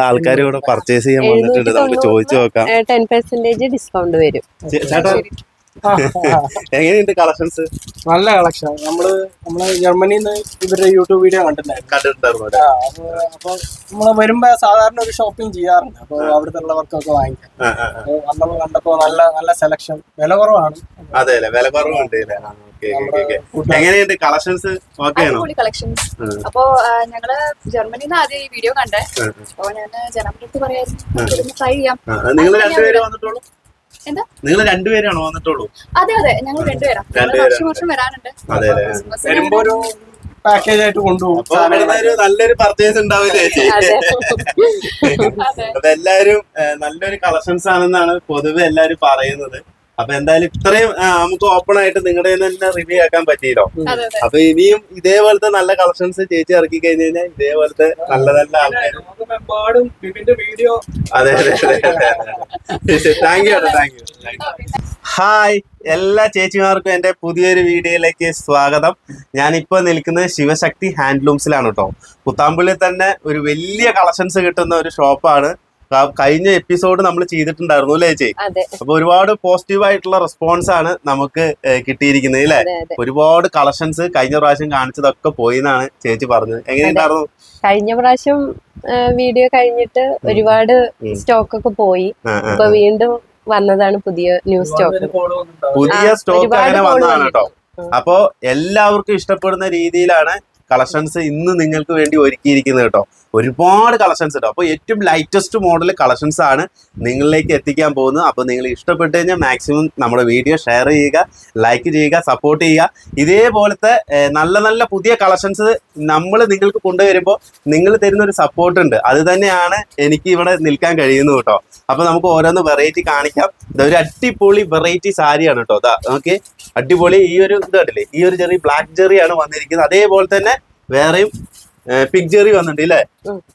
ആൾക്കാർ ഇവിടെ പർച്ചേസ് ചെയ്യാൻ വന്നിട്ടുണ്ട്. നമുക്ക് ചോദിച്ചു നോക്കാം. 10% ഡിസ്കൗണ്ട് വരും. ചേട്ടാ എങ്ങനെയുണ്ട് കളക്ഷൻസ്? നല്ല കളക്ഷൻ. നമ്മള് ജർമ്മനിയിൽ നിന്ന് ഇവരുടെ യൂട്യൂബ് വീഡിയോ കണ്ടിട്ടുണ്ടായിരുന്നു. അപ്പൊ നമ്മള് വരുമ്പോ സാധാരണ ഒരു ഷോപ്പിംഗ് ചെയ്യാറുണ്ട്. അപ്പൊ അവിടുത്തെ ഉള്ളവർക്കൊക്കെ വാങ്ങിക്കാം. നമ്മൾ കണ്ടപ്പോ നല്ല സെലക്ഷൻ, വില കുറവാണ്. അതെ അല്ലെ, വില കുറവുണ്ട്. എങ്ങനെയുണ്ട് കളക്ഷൻസ്? കളക്ഷൻസ്. അപ്പൊ ഞങ്ങള് ജർമ്മനിന്ന് ആദ്യം ഈ വീഡിയോ കണ്ടേ. അപ്പൊ ഞാൻ ജനപ്രതി പറയായിരുന്നു ട്രൈ ചെയ്യാം. നിങ്ങൾ രണ്ടുപേരും വന്നിട്ടുള്ളൂ? എന്താ, നിങ്ങൾ രണ്ടുപേരാണോ വന്നിട്ടുള്ളൂ? അതെ അതെ, ഞങ്ങൾ രണ്ടുപേരാണ്. വർഷം വരാനുണ്ട്. വരുമ്പോ ഒരു പാക്കേജ് ആയിട്ട് കൊണ്ടുപോകും. നല്ലൊരു പർച്ചേസ് ഉണ്ടാവില്ല ചേച്ചി. അപ്പൊ എല്ലാരും നല്ലൊരു കളക്ഷൻസ് ആണെന്നാണ് പൊതുവെ എല്ലാരും പറയുന്നത്. അപ്പൊ എന്തായാലും ഇത്രയും നമുക്ക് ഓപ്പൺ ആയിട്ട് നിങ്ങളുടെ തന്നെ റിവ്യൂ ആക്കാൻ പറ്റിയല്ലോ. അപ്പൊ ഇനിയും ഇതേപോലത്തെ നല്ല കളക്ഷൻസ് ചേച്ചി ഇറക്കി കഴിഞ്ഞു കഴിഞ്ഞാൽ ഇതേപോലത്തെ നല്ല നല്ല ആൾക്കാർ. അതെ അതെ അതെ, thank you thank you. Hi, എല്ലാ ചേച്ചിമാർക്കും എന്റെ പുതിയൊരു വീഡിയോയിലേക്ക് സ്വാഗതം. ഞാനിപ്പോ നിൽക്കുന്നത് ശിവശക്തി ഹാൻഡ്ലൂംസിലാണ് കേട്ടോ. കുത്താമ്പുള്ളിൽ തന്നെ ഒരു വലിയ കളക്ഷൻസ് കിട്ടുന്ന ഒരു ഷോപ്പാണ്. കഴിഞ്ഞ എപ്പിസോഡ് നമ്മൾ ചെയ്തിട്ടുണ്ടായിരുന്നു അല്ലേ ചേച്ചി? അപ്പൊ ഒരുപാട് പോസിറ്റീവ് ആയിട്ടുള്ള റെസ്പോൺസ് ആണ് നമുക്ക് കിട്ടിയിരിക്കുന്നത് അല്ലേ? ഒരുപാട് കളക്ഷൻസ് കഴിഞ്ഞ പ്രാവശ്യം കാണിച്ചതൊക്കെ പോയി എന്നാണ് ചേച്ചി പറഞ്ഞത്. എങ്ങനെയുണ്ടായിരുന്നു? കഴിഞ്ഞ പ്രാവശ്യം വീഡിയോ കഴിഞ്ഞിട്ട് ഒരുപാട് സ്റ്റോക്ക് ഒക്കെ പോയി. ഇപ്പൊ വീണ്ടും വന്നതാണ് പുതിയ ന്യൂ സ്റ്റോക്ക്. പുതിയ സ്റ്റോക്ക് അങ്ങനെ വന്നതാണ് കേട്ടോ. അപ്പോ എല്ലാവർക്കും ഇഷ്ടപ്പെടുന്ന രീതിയിലാണ് കളക്ഷൻസ് ഇന്ന് നിങ്ങൾക്ക് വേണ്ടി ഒരുക്കിയിരിക്കുന്നത് കേട്ടോ. ഒരുപാട് കളക്ഷൻസ് കേട്ടോ. അപ്പോൾ ഏറ്റവും ലൈറ്റസ്റ്റ് മോഡൽ കളക്ഷൻസ് ആണ് നിങ്ങളിലേക്ക് എത്തിക്കാൻ പോകുന്നത്. അപ്പോൾ നിങ്ങൾ ഇഷ്ടപ്പെട്ട് കഴിഞ്ഞാൽ മാക്സിമം നമ്മുടെ വീഡിയോ ഷെയർ ചെയ്യുക, ലൈക്ക് ചെയ്യുക, സപ്പോർട്ട് ചെയ്യുക. ഇതേപോലത്തെ നല്ല നല്ല പുതിയ കളക്ഷൻസ് നമ്മൾ നിങ്ങൾക്ക് കൊണ്ടുവരുമ്പോൾ നിങ്ങൾ തരുന്ന ഒരു സപ്പോർട്ട് ഉണ്ട്. അത് തന്നെയാണ് എനിക്ക് ഇവിടെ നിൽക്കാൻ കഴിയുന്നത് കേട്ടോ. അപ്പോൾ നമുക്ക് ഓരോന്ന് വെറൈറ്റി കാണിക്കാം. ഇതൊരു അടിപൊളി വെറൈറ്റി സാരിയാണ് കേട്ടോ. അതാ ഓക്കെ, അടിപൊളി. ഈ ഒരു ഇത് കണ്ടില്ലേ, ഈ ഒരു ചെറിയ ബ്ലാക്ക് ജെറിയാണ് വന്നിരിക്കുന്നത്. അതേപോലെ തന്നെ വേറെയും പിക് ജെറി വന്നിട്ടുണ്ട് ഇല്ലേ,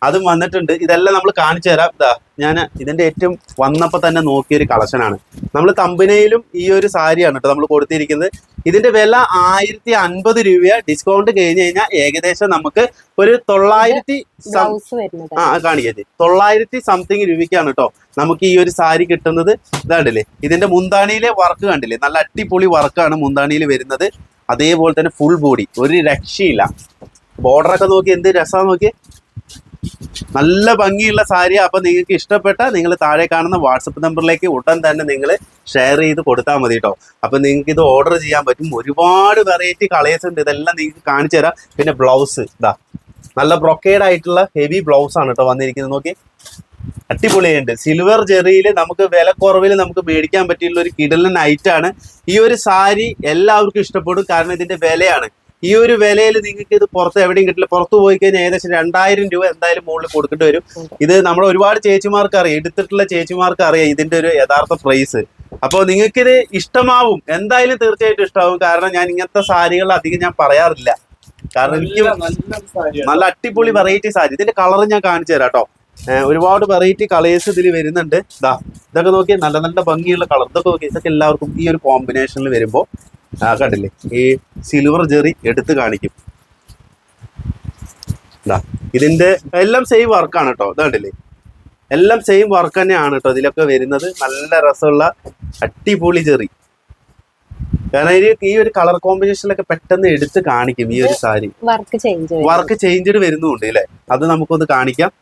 അതും വന്നിട്ടുണ്ട്. ഇതെല്ലാം നമ്മൾ കാണിച്ചു തരാം. ഇതാ ഞാൻ ഇതിന്റെ ഏറ്റവും വന്നപ്പോൾ തന്നെ നോക്കിയൊരു കളക്ഷനാണ്. നമ്മൾ തമ്പനയിലും ഈ ഒരു സാരിയാണ് കേട്ടോ നമ്മൾ കൊടുത്തിരിക്കുന്നത്. ഇതിന്റെ വില 1050 രൂപ. ഡിസ്കൗണ്ട് കഴിഞ്ഞ് കഴിഞ്ഞാൽ ഏകദേശം നമുക്ക് ഒരു 900 കാണിക്കേ 900 സംതിങ് രൂപയ്ക്കാണ് കേട്ടോ നമുക്ക് ഈ ഒരു സാരി കിട്ടുന്നത്. ഇതാണ്ടില്ലേ, ഇതിന്റെ മുന്താണിയിലെ വർക്ക് കണ്ടില്ലേ, നല്ല അടിപൊളി വർക്കാണ് മുന്താണിയിൽ വരുന്നത്. അതേപോലെ തന്നെ ഫുൾ ബോഡി, ഒരു രക്ഷയില്ല. ബോർഡറൊക്കെ നോക്കി എന്ത് രസമാണെന്ന് നോക്കി, നല്ല ഭംഗിയുള്ള സാരിയാണ്. അപ്പം നിങ്ങൾക്ക് ഇഷ്ടപ്പെട്ട നിങ്ങൾ താഴെ കാണുന്ന വാട്സപ്പ് നമ്പറിലേക്ക് ഉടൻ തന്നെ നിങ്ങൾ ഷെയർ ചെയ്ത് കൊടുത്താൽ മതി കേട്ടോ. അപ്പം നിങ്ങൾക്ക് ഇത് ഓർഡർ ചെയ്യാൻ പറ്റും. ഒരുപാട് വെറൈറ്റി കളേഴ്സ് ഉണ്ട്. ഇതെല്ലാം നിങ്ങൾക്ക് കാണിച്ചു തരാം. പിന്നെ ബ്ലൗസ് ഇതാ നല്ല ബ്രൊക്കേഡ് ആയിട്ടുള്ള ഹെവി ബ്ലൗസ് ആണ് കേട്ടോ വന്നിരിക്കുന്നത്. നോക്കി, അടിപൊളിയുണ്ട്. സിൽവർ ജെറിയിൽ നമുക്ക് വില കുറവിൽ നമുക്ക് മേടിക്കാൻ പറ്റിയുള്ള ഒരു കിടലൻ ഐറ്റാണ്. ഈ ഒരു സാരി എല്ലാവർക്കും ഇഷ്ടപ്പെടും. കാരണം ഇതിന്റെ വിലയാണ്. ഈ ഒരു വിലയിൽ നിങ്ങൾക്ക് ഇത് പുറത്ത് എവിടെയും കിട്ടില്ല. പുറത്ത് പോയി കഴിഞ്ഞാൽ ഏകദേശം 2000 രൂപ എന്തായാലും മുകളിൽ കൊടുക്കേണ്ടി വരും. ഇത് നമ്മൾ ഒരുപാട് ചേച്ചിമാർക്ക് അറിയാം, എടുത്തിട്ടുള്ള ചേച്ചിമാർക്ക് അറിയാം ഇതിന്റെ ഒരു യഥാർത്ഥ പ്രൈസ്. അപ്പോൾ നിങ്ങൾക്കിത് ഇഷ്ടമാവും, എന്തായാലും തീർച്ചയായിട്ടും ഇഷ്ടമാവും. കാരണം ഞാൻ ഇങ്ങനത്തെ സാരികൾ അധികം ഞാൻ പറയാറില്ല. കാരണം എനിക്ക് നല്ല അടിപൊളി വെറൈറ്റി സാരി. ഇതിന്റെ കളർ ഞാൻ കാണിച്ചു തരാം കേട്ടോ. ഒരുപാട് വെറൈറ്റി കളേഴ്സ് ഇതിൽ വരുന്നുണ്ട്. ഇതൊക്കെ നോക്കി, നല്ല നല്ല ഭംഗിയുള്ള കളർ. ഇതൊക്കെ നോക്കി, ഇതൊക്കെ എല്ലാവർക്കും ഈ ഒരു കോമ്പിനേഷനിൽ വരുമ്പോൾ കണ്ടില്ലേ, ഈ സിൽവർ ജെറി എടുത്ത് കാണിക്കും. ഇതിന്റെ എല്ലാം സെയിം വർക്കാണ് കേട്ടോ. ഇതാണ്ടില്ലേ, എല്ലാം സെയിം വർക്ക് തന്നെയാണ് കേട്ടോ ഇതിലൊക്കെ വരുന്നത്. നല്ല രസമുള്ള അടിപൊളി ജെറി. കാരണം ഈ ഒരു കളർ കോമ്പിനേഷനിലൊക്കെ പെട്ടെന്ന് എടുത്ത് കാണിക്കും. ഈ ഒരു സാരി വർക്ക് ചേഞ്ചഡ് വരുന്നുണ്ട് അല്ലേ, അത് നമുക്കൊന്ന് കാണിക്കാം.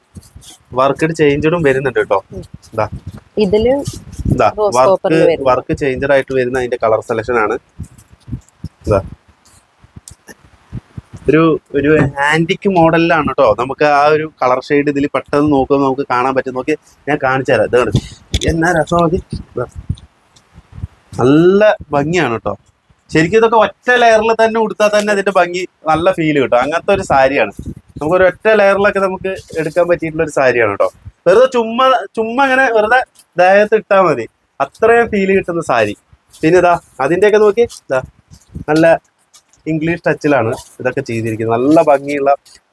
വർക്ക് ചേഞ്ചഡും വരുന്നുണ്ട് കേട്ടോ. വർക്ക് ചേഞ്ചഡ് ആയിട്ട് വരുന്ന അതിന്റെ കളർ സെലക്ഷൻ ആണ്. ഒരു ആന്റിക് മോഡലിലാണ് കേട്ടോ. നമുക്ക് ആ ഒരു കളർ ഷെയ്ഡ് ഇതിൽ പെട്ടെന്ന് നോക്കുമ്പോൾ നമുക്ക് കാണാൻ പറ്റും. നോക്കി, ഞാൻ കാണിച്ചു തരാം. ഇത് കണ്ടു എന്നാ രസം നോക്കി, നല്ല ഭംഗിയാണ് കേട്ടോ. ശരിക്കും ഇതൊക്കെ ഒറ്റ ലെയറിൽ തന്നെ ഉടുത്താൽ തന്നെ അതിന്റെ ഭംഗി നല്ല ഫീൽ കിട്ടും. അങ്ങനത്തെ ഒരു സാരിയാണ്. നമുക്കൊരു ഒറ്റ ലെയറിലൊക്കെ നമുക്ക് എടുക്കാൻ പറ്റിയിട്ടുള്ള ഒരു സാരിയാണ് കേട്ടോ. വെറുതെ ചുമ്മാ അങ്ങനെ വെറുതെ ദേഹത്ത് ഇട്ടാൽ മതി, അത്രയും ഫീൽ കിട്ടുന്ന സാരി. പിന്നെ ഇതാ അതിൻ്റെയൊക്കെ നോക്കി, ഇതാ നല്ല ഇംഗ്ലീഷ് ടച്ചിലാണ് ഇതൊക്കെ ചെയ്തിരിക്കുന്നത്. നല്ല ഭംഗിയുള്ള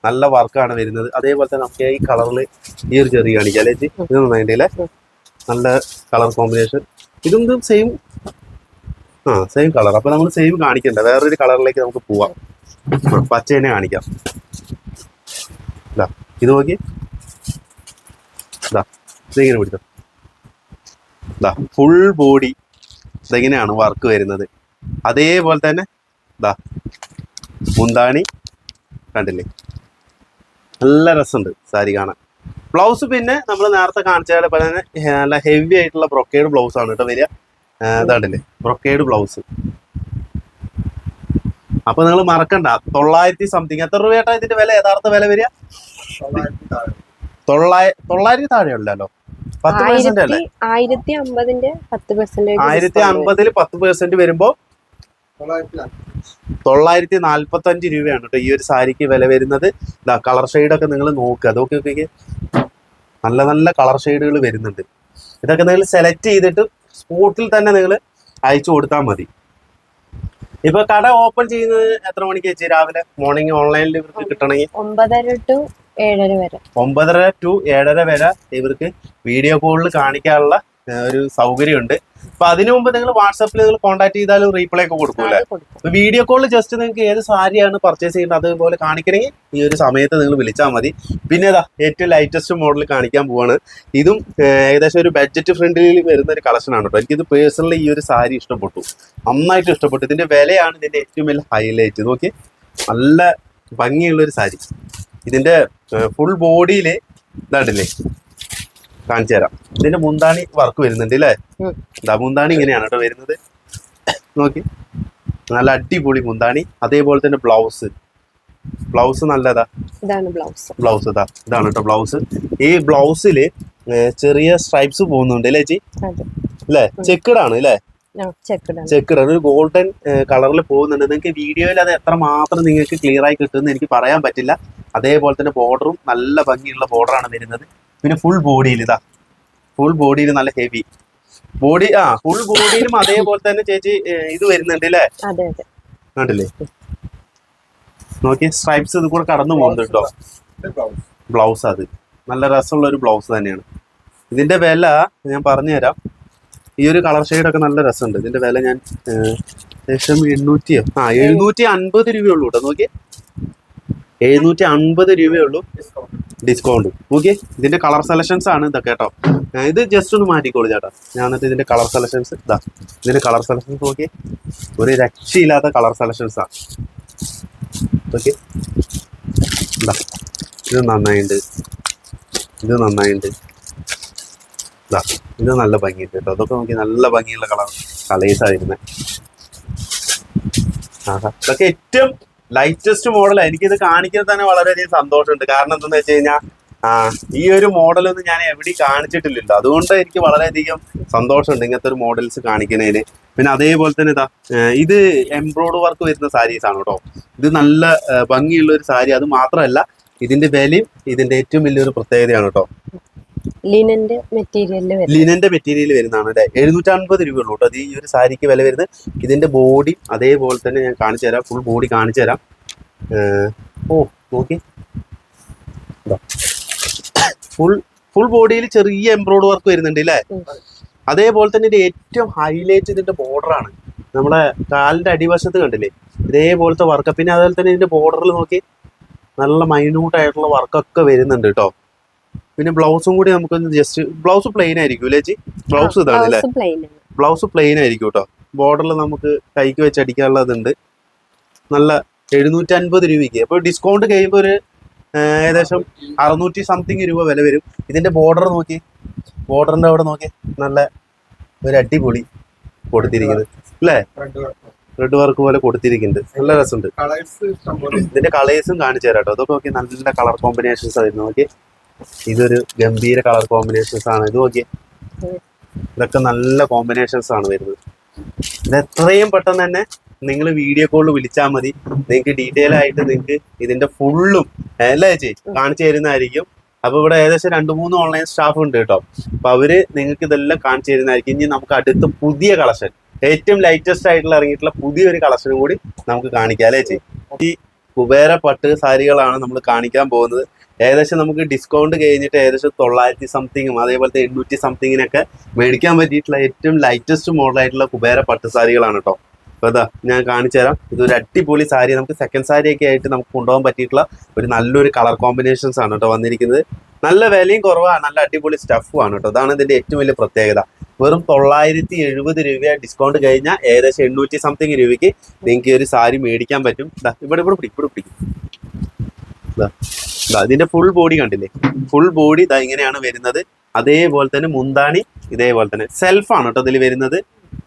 നല്ല വർക്കാണ് വരുന്നത്. അതേപോലെ തന്നെ നമുക്ക് ഈ കളറിൽ ഈ ഒരു ചെറിയ കാണിക്കാം അല്ലേ ചേച്ചി? ഇത് നന്നായില്ലേ, നല്ല കളർ കോമ്പിനേഷൻ. ഇതും സെയിം സെയിം കളർ. അപ്പൊ നമ്മൾ സെയിം കാണിക്കണ്ട, വേറൊരു കളറിലേക്ക് നമുക്ക് പോവാം. പച്ച തന്നെ കാണിക്കാം. ഇത് നോക്കി, ഇതെങ്ങനെ പിടിച്ചോ. ഇതാ ഫുൾ ബോഡി ഇതെങ്ങനെയാണ് വർക്ക് വരുന്നത്. അതേപോലെ തന്നെ ഇതാ മുന്താണി കണ്ടില്ലേ, നല്ല രസമുണ്ട് സാരി കാണാൻ. ബ്ലൗസ് പിന്നെ നമ്മൾ നേരത്തെ കാണിച്ചാൽ പോലെ തന്നെ നല്ല ഹെവി ആയിട്ടുള്ള ബ്രൊക്കേഡ് ബ്ലൗസ് ആണ് കേട്ടോ വരിക. ഇതാണ്ടില്ലേ ബ്രൊക്കേഡ് ബ്ലൗസ്. അപ്പൊ നിങ്ങൾ മറക്കണ്ട 900 സംതിങ്. എത്ര രൂപയായിട്ടാ ഇതിന്റെ വില, യഥാർത്ഥ വില വരിക? 900 താഴെ ഉള്ളല്ലോ. 10% അല്ലേ? 1050 10% 1050 10% വരുമ്പോ 945 രൂപയാണ് കേട്ടോ ഈ ഒരു സാരിക്ക് വില വരുന്നത്. ഇതാ കളർ ഷെയ്ഡൊക്കെ നിങ്ങൾ നോക്കുക. അതൊക്കെ നല്ല നല്ല കളർ ഷെയ്ഡുകൾ വരുന്നുണ്ട്. ഇതൊക്കെ നിങ്ങൾ സെലക്ട് ചെയ്തിട്ട് സ്പോട്ടിൽ തന്നെ നിങ്ങൾ അയച്ചു കൊടുത്താൽ മതി. ഇപ്പൊ കട ഓപ്പൺ ചെയ്യുന്നത് എത്ര മണിക്ക് വെച്ച് രാവിലെ മോർണിംഗ് ഓൺലൈനിൽ ഇവർക്ക് കിട്ടണമെങ്കിൽ 9:30 to 7:30 വരെ. 9:30 to 7:30 വരെ ഇവർക്ക് വീഡിയോ കോളിൽ കാണിക്കാനുള്ള ഒരു സൗകര്യമുണ്ട്. അപ്പൊ അതിനു മുമ്പ് നിങ്ങൾ വാട്സാപ്പിൽ നിങ്ങൾ കോൺടാക്ട് ചെയ്താലും റീപ്ലൈ ഒക്കെ കൊടുക്കൂല്ലേ? അപ്പൊ വീഡിയോ കോളിൽ ജസ്റ്റ് നിങ്ങൾക്ക് ഏത് സാരിയാണ് പർച്ചേസ് ചെയ്യുന്നത് അതുപോലെ കാണിക്കണമെങ്കിൽ ഈ ഒരു സമയത്ത് നിങ്ങൾ വിളിച്ചാൽ മതി. പിന്നെ ഇതാ ഏറ്റവും ലൈറ്റസ്റ്റ് മോഡൽ കാണിക്കാൻ പോവാണ്. ഇതും ഏകദേശം ഒരു ബഡ്ജറ്റ് ഫ്രണ്ട്ലിയിൽ വരുന്ന ഒരു കളക്ഷൻ ആണ് കേട്ടോ. എനിക്കിത് പേഴ്സണലി ഈ ഒരു സാരി ഇഷ്ടപ്പെട്ടു, നന്നായിട്ട് ഇഷ്ടപ്പെട്ടു. ഇതിന്റെ വിലയാണ് ഇതിന്റെ ഏറ്റവും വലിയ ഹൈലൈറ്റ്. നോക്കി, നല്ല ഭംഗിയുള്ള ഒരു സാരി. ഇതിന്റെ ഫുൾ ബോഡിയിൽ ഇതാണ്ടില്ലേ, കാണിച്ചു തരാം. ഇതിന്റെ മുന്താണി വർക്ക് വരുന്നുണ്ട് അല്ലേ? ഇതാ മുന്താണി ഇങ്ങനെയാണ് കേട്ടോ വരുന്നത്. നോക്കി, നല്ല അടിപൊളി മുന്താണി. അതേപോലെ തന്നെ ബ്ലൗസ് നല്ലതാ. ബ്ലൗസ് ഇതാണ് കേട്ടോ ബ്ലൗസ്. ഈ ബ്ലൗസില് ചെറിയ സ്ട്രൈപ്സ് പോകുന്നുണ്ട് അല്ലേ ചേച്ചി? അല്ലേ, ചെക്കഡാണ് അല്ലേ? ചെക്കഡാണ്, ഒരു ഗോൾഡൻ കളറിൽ പോകുന്നുണ്ട്. നിങ്ങൾക്ക് വീഡിയോയിൽ അത് എത്ര മാത്രം നിങ്ങൾക്ക് ക്ലിയർ ആയി കിട്ടുമെന്ന് എനിക്ക് പറയാൻ പറ്റില്ല. അതേപോലെ തന്നെ ബോർഡറും നല്ല ഭംഗിയുള്ള ബോർഡറാണ് വരുന്നത്. പിന്നെ ഫുൾ ബോഡിയിൽ ഫുൾ ബോഡിയിൽ നല്ല ഹെവി ബോഡി. ഫുൾ ബോഡിയിലും അതേപോലെ തന്നെ ചേച്ചി ഇത് വരുന്നുണ്ട് അല്ലേ? കണ്ടില്ലേ, നോക്കി സ്ട്രൈപ്സ് ഇത് കൂടെ കടന്നു പോകുന്നുണ്ട് കേട്ടോ. ബ്ലൗസ് അത് നല്ല രസമുള്ള ഒരു ബ്ലൗസ് തന്നെയാണ്. ഇതിന്റെ വില ഞാൻ പറഞ്ഞുതരാം. ഈ ഒരു കളർ ഷെയ്ഡൊക്കെ നല്ല രസമുണ്ട്. ഇതിന്റെ വില ഞാൻ ഏകദേശം 750 രൂപയുള്ളൂ കേട്ടോ. നോക്കി, 750 രൂപയുള്ളൂ ഡിസ്കൗണ്ട്. ഓക്കെ, ഇതിന്റെ കളർ സെലക്ഷൻസ് ആണ് ഇതൊക്കെ കേട്ടോ. ഇത് ജസ്റ്റ് ഒന്ന് മാറ്റിക്കോളൂ ചേട്ടാ. ഞാൻ എന്നിട്ട് ഇതിന്റെ കളർ സെലക്ഷൻസ് ഇതിന്റെ കളർ സെലക്ഷൻസ് നോക്കി, ഒരു രക്ഷയില്ലാത്ത കളർ സെലക്ഷൻസ് ആണ്. ഓക്കെ, ഇത് നന്നായിട്ടുണ്ട്, ഇത് നന്നായിട്ടുണ്ട്, ഇത് നല്ല ഭംഗിയുണ്ട് കേട്ടോ. അതൊക്കെ നോക്കി നല്ല ഭംഗിയുള്ള കളേഴ്സ് ആയിരുന്നേ. ഇതൊക്കെ ഏറ്റവും ലൈറ്റസ്റ്റ് മോഡലാണ്. എനിക്കിത് കാണിക്കാൻ തന്നെ വളരെയധികം സന്തോഷമുണ്ട്. കാരണം എന്താണെന്ന് വെച്ച് കഴിഞ്ഞാൽ ഈ ഒരു മോഡലൊന്നും ഞാൻ എവിടെയും കാണിച്ചിട്ടില്ലല്ലോ. അതുകൊണ്ട് എനിക്ക് വളരെയധികം സന്തോഷമുണ്ട് ഇങ്ങനത്തെ ഒരു മോഡൽസ് കാണിക്കുന്നതിന്. പിന്നെ അതേപോലെ തന്നെ ഇത് എംബ്രോയ്ഡറി വർക്ക് വരുന്ന സാരീസ് ആണ് കേട്ടോ. ഇത് നല്ല ഭംഗിയുള്ള ഒരു സാരി. അത് മാത്രമല്ല ഇതിന്റെ വിലയും ഇതിന്റെ ഏറ്റവും വലിയൊരു പ്രത്യേകതയാണ് കേട്ടോ. ലിനന്റെ മെറ്റീരിയൽ വരുന്നതാണ് അല്ലേ? 750 രൂപയുള്ളൂ കേട്ടോ. അത് ഈ ഒരു സാരിക്ക് വില വരുന്നത്. ഇതിന്റെ ബോഡി അതേപോലെ തന്നെ ഞാൻ കാണിച്ചു തരാം. ഫുൾ ബോഡി കാണിച്ചു തരാം. നോക്കി, ഫുൾ ബോഡിയിൽ ചെറിയ എംബ്രോയ്ഡറി വർക്ക് വരുന്നുണ്ട് അല്ലേ? അതേപോലെ തന്നെ ഇതിന്റെ ഏറ്റവും ഹൈലൈറ്റ് ഇതിന്റെ ബോർഡറാണ്. നമ്മളെ കാലിന്റെ അടിവശത്ത് കണ്ടില്ലേ, ഇതേപോലത്തെ വർക്ക്. പിന്നെ അതുപോലെ തന്നെ ഇതിന്റെ ബോർഡറിൽ നോക്കി നല്ല മൈന്യൂട്ട് ആയിട്ടുള്ള വർക്കൊക്കെ വരുന്നുണ്ട് കേട്ടോ. പിന്നെ ബ്ലൗസും കൂടി നമുക്കൊന്ന് ജസ്റ്റ്, ബ്ലൗസ് പ്ലെയിൻ ആയിരിക്കും അല്ലേ ചേച്ചി? ബ്ലൗസ് ഇതാണ് അല്ലേ? ബ്ലൗസ് പ്ലെയിൻ ആയിരിക്കും കേട്ടോ. ബോർഡറിൽ നമുക്ക് കൈക്ക് വെച്ച് അടിക്കാനുള്ളതുണ്ട്. നല്ല 750 രൂപയ്ക്ക്. അപ്പോൾ ഡിസ്കൗണ്ട് കഴിയുമ്പോൾ ഒരു ഏകദേശം 600 സംതിങ് രൂപ വില വരും. ഇതിന്റെ ബോർഡർ നോക്കി, ബോർഡറിന്റെ അവിടെ നോക്കി നല്ല ഒരു അടിപൊളി കൊടുത്തിരിക്കുന്നത് അല്ലേ? റെഡ് വർക്ക് പോലെ കൊടുത്തിരിക്കുന്നുണ്ട്. നല്ല രസമുണ്ട്. ഇതിന്റെ കളേഴ്സും കാണിച്ചു തരാം കേട്ടോ. അതൊക്കെ നോക്കി നല്ല കളർ കോമ്പിനേഷൻസ് ആയിരുന്നു. നോക്കി, ഇതൊരു ഗംഭീര കളർ കോമ്പിനേഷൻസ് ആണ്. ഇത് നോക്കിയേ, ഇതൊക്കെ നല്ല കോമ്പിനേഷൻസ് ആണ് വരുന്നത്. ഇത് എത്രയും പെട്ടെന്ന് തന്നെ നിങ്ങൾ വീഡിയോ കോളിൽ വിളിച്ചാൽ മതി. നിങ്ങൾക്ക് ഡീറ്റെയിൽ ആയിട്ട് നിങ്ങൾക്ക് ഇതിന്റെ ഫുള്ളും അല്ലേ ചേച്ചി കാണിച്ചു തരുന്നതായിരിക്കും. അപ്പൊ ഇവിടെ ഏകദേശം 2-3 ഓൺലൈൻ സ്റ്റാഫ് ഉണ്ട് കേട്ടോ. അപ്പൊ അവര് നിങ്ങൾക്ക് ഇതെല്ലാം കാണിച്ചു തരുന്നതായിരിക്കും. ഇനി നമുക്ക് അടുത്ത പുതിയ കളക്ഷൻ, ഏറ്റവും ലൈറ്റസ്റ്റ് ആയിട്ടുള്ള ഇറങ്ങിയിട്ടുള്ള പുതിയൊരു കളക്ഷനും കൂടി നമുക്ക് കാണിക്കാം അല്ലേ ചേച്ചി? ഈ കുബേര പട്ട് സാരികളാണ് നമ്മൾ കാണിക്കാൻ പോകുന്നത്. ഏകദേശം നമുക്ക് ഡിസ്കൗണ്ട് കഴിഞ്ഞിട്ട് ഏകദേശം 900 സംതിങ്ങും അതേപോലത്തെ 800 സംതിങ്ങിനൊക്കെ മേടിക്കാൻ പറ്റിയിട്ടുള്ള ഏറ്റവും ലൈറ്റസ്റ്റ് മോഡലായിട്ടുള്ള കുബേര പട്ട് സാരികളാണ് കേട്ടോ. അപ്പോൾ അതാ ഞാൻ കാണിച്ചു തരാം. ഇതൊരു അടിപൊളി സാരി, നമുക്ക് സെക്കൻഡ് സാരി ഒക്കെ ആയിട്ട് നമുക്ക് കൊണ്ടുപോകാൻ പറ്റിയിട്ടുള്ള ഒരു നല്ലൊരു കളർ കോമ്പിനേഷൻസ് ആണ് കേട്ടോ വന്നിരിക്കുന്നത്. നല്ല വിലയും കുറവാണ്, നല്ല അടിപൊളി സ്റ്റഫുമാണ് കേട്ടോ. അതാണ് ഇതിന്റെ ഏറ്റവും വലിയ പ്രത്യേകത. വെറും 970 രൂപ ഡിസ്കൗണ്ട് കഴിഞ്ഞാൽ ഏകദേശം 800 സംതിങ് രൂപയ്ക്ക് നിങ്ങൾക്ക് ഈ ഒരു സാരി മേടിക്കാൻ പറ്റും. ഇവിടെ പിടിക്കും. ഇതിന്റെ ഫുൾ ബോഡി കണ്ടില്ലേ? ഫുൾ ബോഡി ഇതാ ഇങ്ങനെയാണ് വരുന്നത്. അതേപോലെ തന്നെ മുന്താണി ഇതേപോലെ തന്നെ സെൽഫാണ് കേട്ടോ ഇതിൽ വരുന്നത്.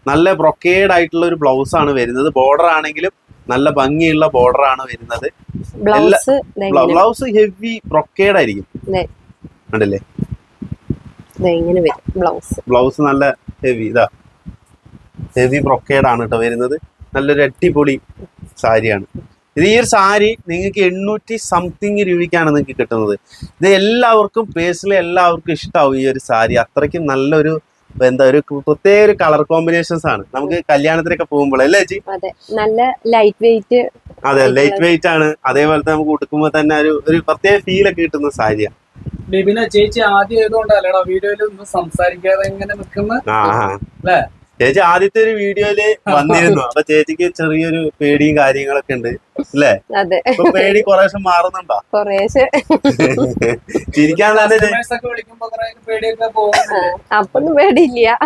നല്ല ബ്രൊക്കേഡ് ആയിട്ടുള്ള ഒരു ബ്ലൗസ് ആണ് വരുന്നത്. ബോർഡർ ആണെങ്കിലും നല്ല ഭംഗിയുള്ള ബോർഡർ ആണ് വരുന്നത്. ബ്ലൗസ് ഹെവി ബ്രൊക്കേഡ് ആയിരിക്കും കണ്ടില്ലേ? ബ്ലൗസ് നല്ല ഹെവി ബ്രൊക്കേഡ് ആണ് കേട്ടോ വരുന്നത്. നല്ലൊരു അടിപൊളി സാരിയാണ് ഇത്. ഈ ഒരു സാരി നിങ്ങൾക്ക് 800 സംതിങ് രൂപയ്ക്കാണ് നിങ്ങൾക്ക് കിട്ടുന്നത്. ഇത് എല്ലാവർക്കും പേഴ്സണലി എല്ലാവർക്കും ഇഷ്ടമാവും ഈ ഒരു സാരി. അത്രയ്ക്കും നല്ലൊരു ഒരു പ്രത്യേക ഒരു കളർ കോമ്പിനേഷൻസ് ആണ്. നമുക്ക് കല്യാണത്തിനൊക്കെ പോകുമ്പോൾ അല്ലേ ചേച്ചി? നല്ല ലൈറ്റ് വെയിറ്റ്. അതെ, ലൈറ്റ് വെയിറ്റ് ആണ്. അതേപോലെ നമുക്ക് ഉടുക്കുമ്പോൾ തന്നെ ഒരു പ്രത്യേക ഫീൽ ഒക്കെ കിട്ടുന്ന സാരിയാണ്. ബിബിന ചേച്ചി ആദ്യം ഏതുകൊണ്ടല്ലോ വീഡിയോയിൽ ഒന്നും സംസാരിക്കാതെ ഇങ്ങനെ നിൽക്കുന്ന ചേച്ചി ആദ്യത്തെ ഒരു വീഡിയോയില് വന്നിരുന്നു. അപ്പൊ ചേച്ചിക്ക് ചെറിയൊരു പേടിയും കാര്യങ്ങളൊക്കെ ഉണ്ട് അല്ലേ? പേടി കുറേശ്ശെ മാറുന്നുണ്ടോ? ചിരിക്കാൻ തന്നെ അപ്പൊന്നും പേടിയില്ല.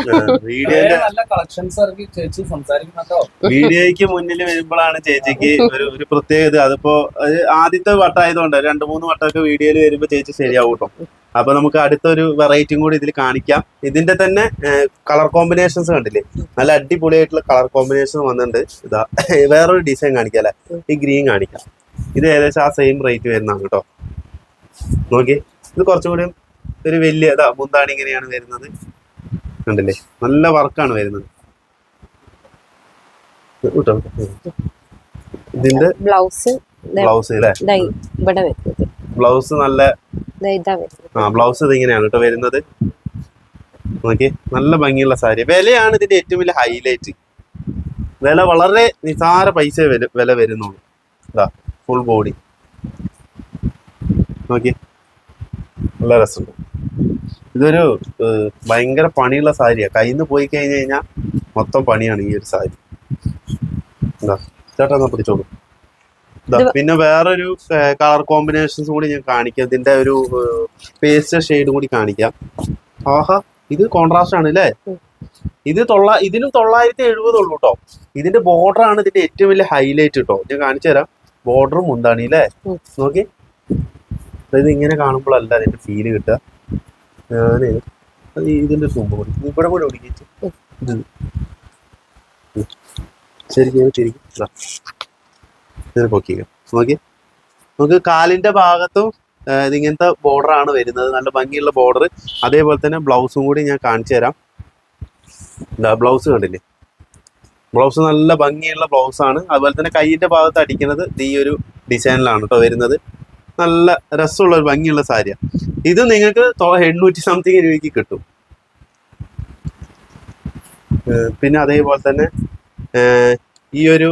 വീഡിയോയ്ക്ക് മുന്നിൽ വരുമ്പോഴാണ് ചേച്ചിക്ക് ഒരു പ്രത്യേകത. അതിപ്പോ ആദ്യത്തെ വട്ടമായതുകൊണ്ട് 2-3 വട്ടമൊക്കെ വീഡിയോയിൽ വരുമ്പോ ചേച്ചി ശരിയാവും കേട്ടോ. അപ്പൊ നമുക്ക് അടുത്തൊരു വെറൈറ്റിയും കൂടി ഇതിൽ കാണിക്കാം. ഇതിന്റെ തന്നെ കളർ കോമ്പിനേഷൻസ് കണ്ടില്ലേ? നല്ല അടിപൊളിയായിട്ടുള്ള കളർ കോമ്പിനേഷൻ വന്നിട്ടുണ്ട്. ഇതാ വേറൊരു ഡിസൈൻ കാണിക്കാം അല്ലെ? ഈ ഗ്രീൻ കാണിക്കാം. ഇത് ഏകദേശം ആ സെയിം റേറ്റ് വരുന്നതാണ് കേട്ടോ. നോക്കി, ഇത് കുറച്ചുകൂടി ഒരു വലിയ മുന്താണി ഇങ്ങനെയാണ് വരുന്നത് കണ്ടില്ലേ? നല്ല വർക്കാണ് വരുന്നത് കേട്ടോ. ഇതിന്റെ ബ്ലൗസ് അല്ലേ? ബ്ലൗസ് നല്ല ബ്ലൗസ് ഇത് ഇങ്ങനെയാണ് കേട്ടോ വരുന്നത്. നോക്കി, നല്ല ഭംഗിയുള്ള സാരി. വിലയാണ് ഇതിന്റെ ഏറ്റവും വലിയ ഹൈലൈറ്റ്. വില വളരെ നിസാര പൈസ വില വരുന്നുള്ളൂ. ഇതാ ഫുൾ ബോഡി നോക്കി, നല്ല രസമുണ്ട്. ഇതൊരു ഭയങ്കര പണിയുള്ള സാരിയാണ്. കയ്യിൽ നിന്ന് പോയി കഴിഞ്ഞ് കഴിഞ്ഞാൽ മൊത്തം പണിയാണ് ഈ ഒരു സാരി. എന്താ ചേട്ടാ എന്നാ പിടിച്ചോളൂ. പിന്നെ വേറൊരു കളർ കോമ്പിനേഷൻസ് കൂടി ഞാൻ കാണിക്കാം. ഇതിന്റെ ഒരു പേസ്റ്റ് ഷെയ്ഡും കൂടി കാണിക്കാം. ആഹാ, ഇത് കോൺട്രാസ്റ്റ് ആണ് അല്ലേ? ഇതിനും 970 ഉള്ളൂ കേട്ടോ. ഇതിന്റെ ബോർഡർ ആണ് ഇതിന്റെ ഏറ്റവും വലിയ ഹൈലൈറ്റ് കേട്ടോ. ഞാൻ കാണിച്ചു തരാം. ബോർഡറും മുന്താണി അല്ലേ? നോക്കി, അതായത് ഇങ്ങനെ കാണുമ്പോഴല്ല അതിന്റെ ഫീല് കിട്ടുക. ഞാന് ഇതിന്റെ തുമ്പ് കൂടി ഇവിടെ കൂടെ ഓടിച്ചു ശരിക്കും ഇതിനെ പൊക്കിക്കാം. നോക്കി, നമുക്ക് കാലിന്റെ ഭാഗത്തും ഇതിങ്ങനത്തെ ബോർഡർ ആണ് വരുന്നത്. നല്ല ഭംഗിയുള്ള ബോർഡർ. അതേപോലെ തന്നെ ബ്ലൗസും കൂടി ഞാൻ കാണിച്ചു തരാം. ബ്ലൗസ് കണ്ടില്ലേ? ബ്ലൗസ് നല്ല ഭംഗിയുള്ള ബ്ലൗസ് ആണ്. അതുപോലെ തന്നെ കൈയിന്റെ ഭാഗത്ത് അടിക്കുന്നത് ഈ ഒരു ഡിസൈനിലാണ് കേട്ടോ വരുന്നത്. നല്ല രസമുള്ള ഒരു ഭംഗിയുള്ള സാരിയാണ്. ഇത് നിങ്ങൾക്ക് 800 സംതിങ് രൂപയ്ക്ക് കിട്ടും. പിന്നെ അതേപോലെ തന്നെ ഈ ഒരു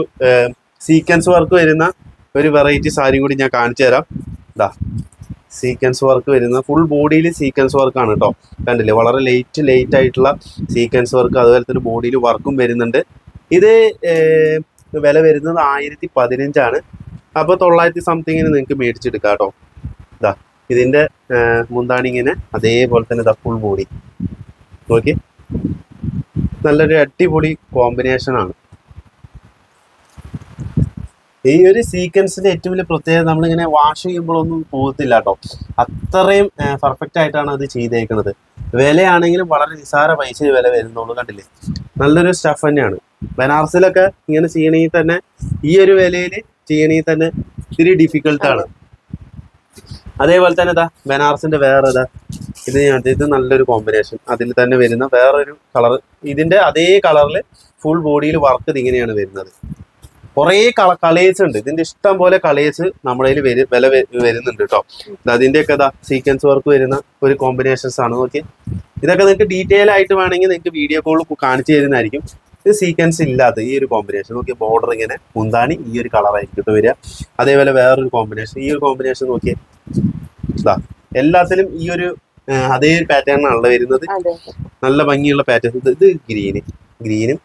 സീക്വൻസ് വർക്ക് വരുന്ന ഒരു വെറൈറ്റി സാരി കൂടി ഞാൻ കാണിച്ചു തരാം. ഇതാ സീക്വൻസ് വർക്ക് വരുന്ന ഫുൾ ബോഡിയിൽ സീക്വൻസ് വർക്കാണ് കേട്ടോ. കണ്ടില്ലേ? വളരെ ലൈറ്റ് ആയിട്ടുള്ള സീക്വൻസ് വർക്ക്. അതുപോലെ തന്നെ ബോഡിയിൽ വർക്കും വരുന്നുണ്ട്. ഇത് വില വരുന്നത് 1015 ആണ്. അപ്പോൾ 900 സംതിങ്ങിന് നിങ്ങൾക്ക് മേടിച്ചെടുക്കാം കേട്ടോ. ഇതാ ഇതിന്റെ മുന്താണി ഇങ്ങനെ അതേപോലെ തന്നെ ഇതാ ഫുൾ ബോഡി നോക്കി, നല്ലൊരു അടിപൊളി കോമ്പിനേഷൻ ആണ്. ഈ ഒരു സീക്വൻസിന്റെ ഏറ്റവും വലിയ പ്രത്യേകത, നമ്മളിങ്ങനെ വാഷ് ചെയ്യുമ്പോഴൊന്നും പോകത്തില്ല കേട്ടോ. അത്രയും പെർഫെക്റ്റ് ആയിട്ടാണ് അത് ചെയ്തേക്കുന്നത്. വിലയാണെങ്കിലും വളരെ നിസാര പൈസ വില വരുന്നുള്ളൂ. കണ്ടില്ലേ? നല്ലൊരു സ്റ്റഫ് തന്നെയാണ്. ബനാറസിലൊക്കെ ഇങ്ങനെ ചെയ്യണമെങ്കിൽ തന്നെ, ഈ ഒരു വിലയിൽ ചെയ്യണമെങ്കിൽ തന്നെ ഇത്തിരി ഡിഫിക്കൽട്ടാണ്. അതേപോലെ തന്നെ ഇതാ ബനാറസിന്റെ വേറെ ഇത് നല്ലൊരു കോമ്പിനേഷൻ. അതിൽ തന്നെ വരുന്ന വേറൊരു കളർ. ഇതിന്റെ അതേ കളറിൽ ഫുൾ ബോഡിയിൽ വർക്ക് ഇതിങ്ങനെയാണ് വരുന്നത്. കുറേ കളേഴ്സ് ഉണ്ട്. ഇതിന്റെ ഇഷ്ടം പോലെ കളേഴ്സ് നമ്മുടെ കയ്യിൽ വില വരുന്നുണ്ട് കേട്ടോ. അതിന്റെയൊക്കെ സീക്വൻസ് വർക്ക് വരുന്ന ഒരു കോമ്പിനേഷൻസ് ആണ്. നോക്കി, ഇതൊക്കെ നിങ്ങൾക്ക് ഡീറ്റെയിൽ ആയിട്ട് വേണമെങ്കിൽ നിങ്ങൾക്ക് വീഡിയോ കോൾ കാണിച്ചു തരുന്നതായിരിക്കും. ഇത് സീക്വൻസ് ഇല്ലാത്ത ഈ ഒരു കോമ്പിനേഷൻ നോക്കിയ ബോർഡർ ഇങ്ങനെ മുന്താണി ഈ ഒരു കളറായിരിക്കും വരിക. അതേപോലെ വേറൊരു കോമ്പിനേഷൻ, ഈ ഒരു കോമ്പിനേഷൻ നോക്കിയേ, എല്ലാത്തിലും ഈ ഒരു അതേ പാറ്റേൺ ആണല്ലോ വരുന്നത്. നല്ല ഭംഗിയുള്ള പാറ്റേൺ. ഇത് ഗ്രീനും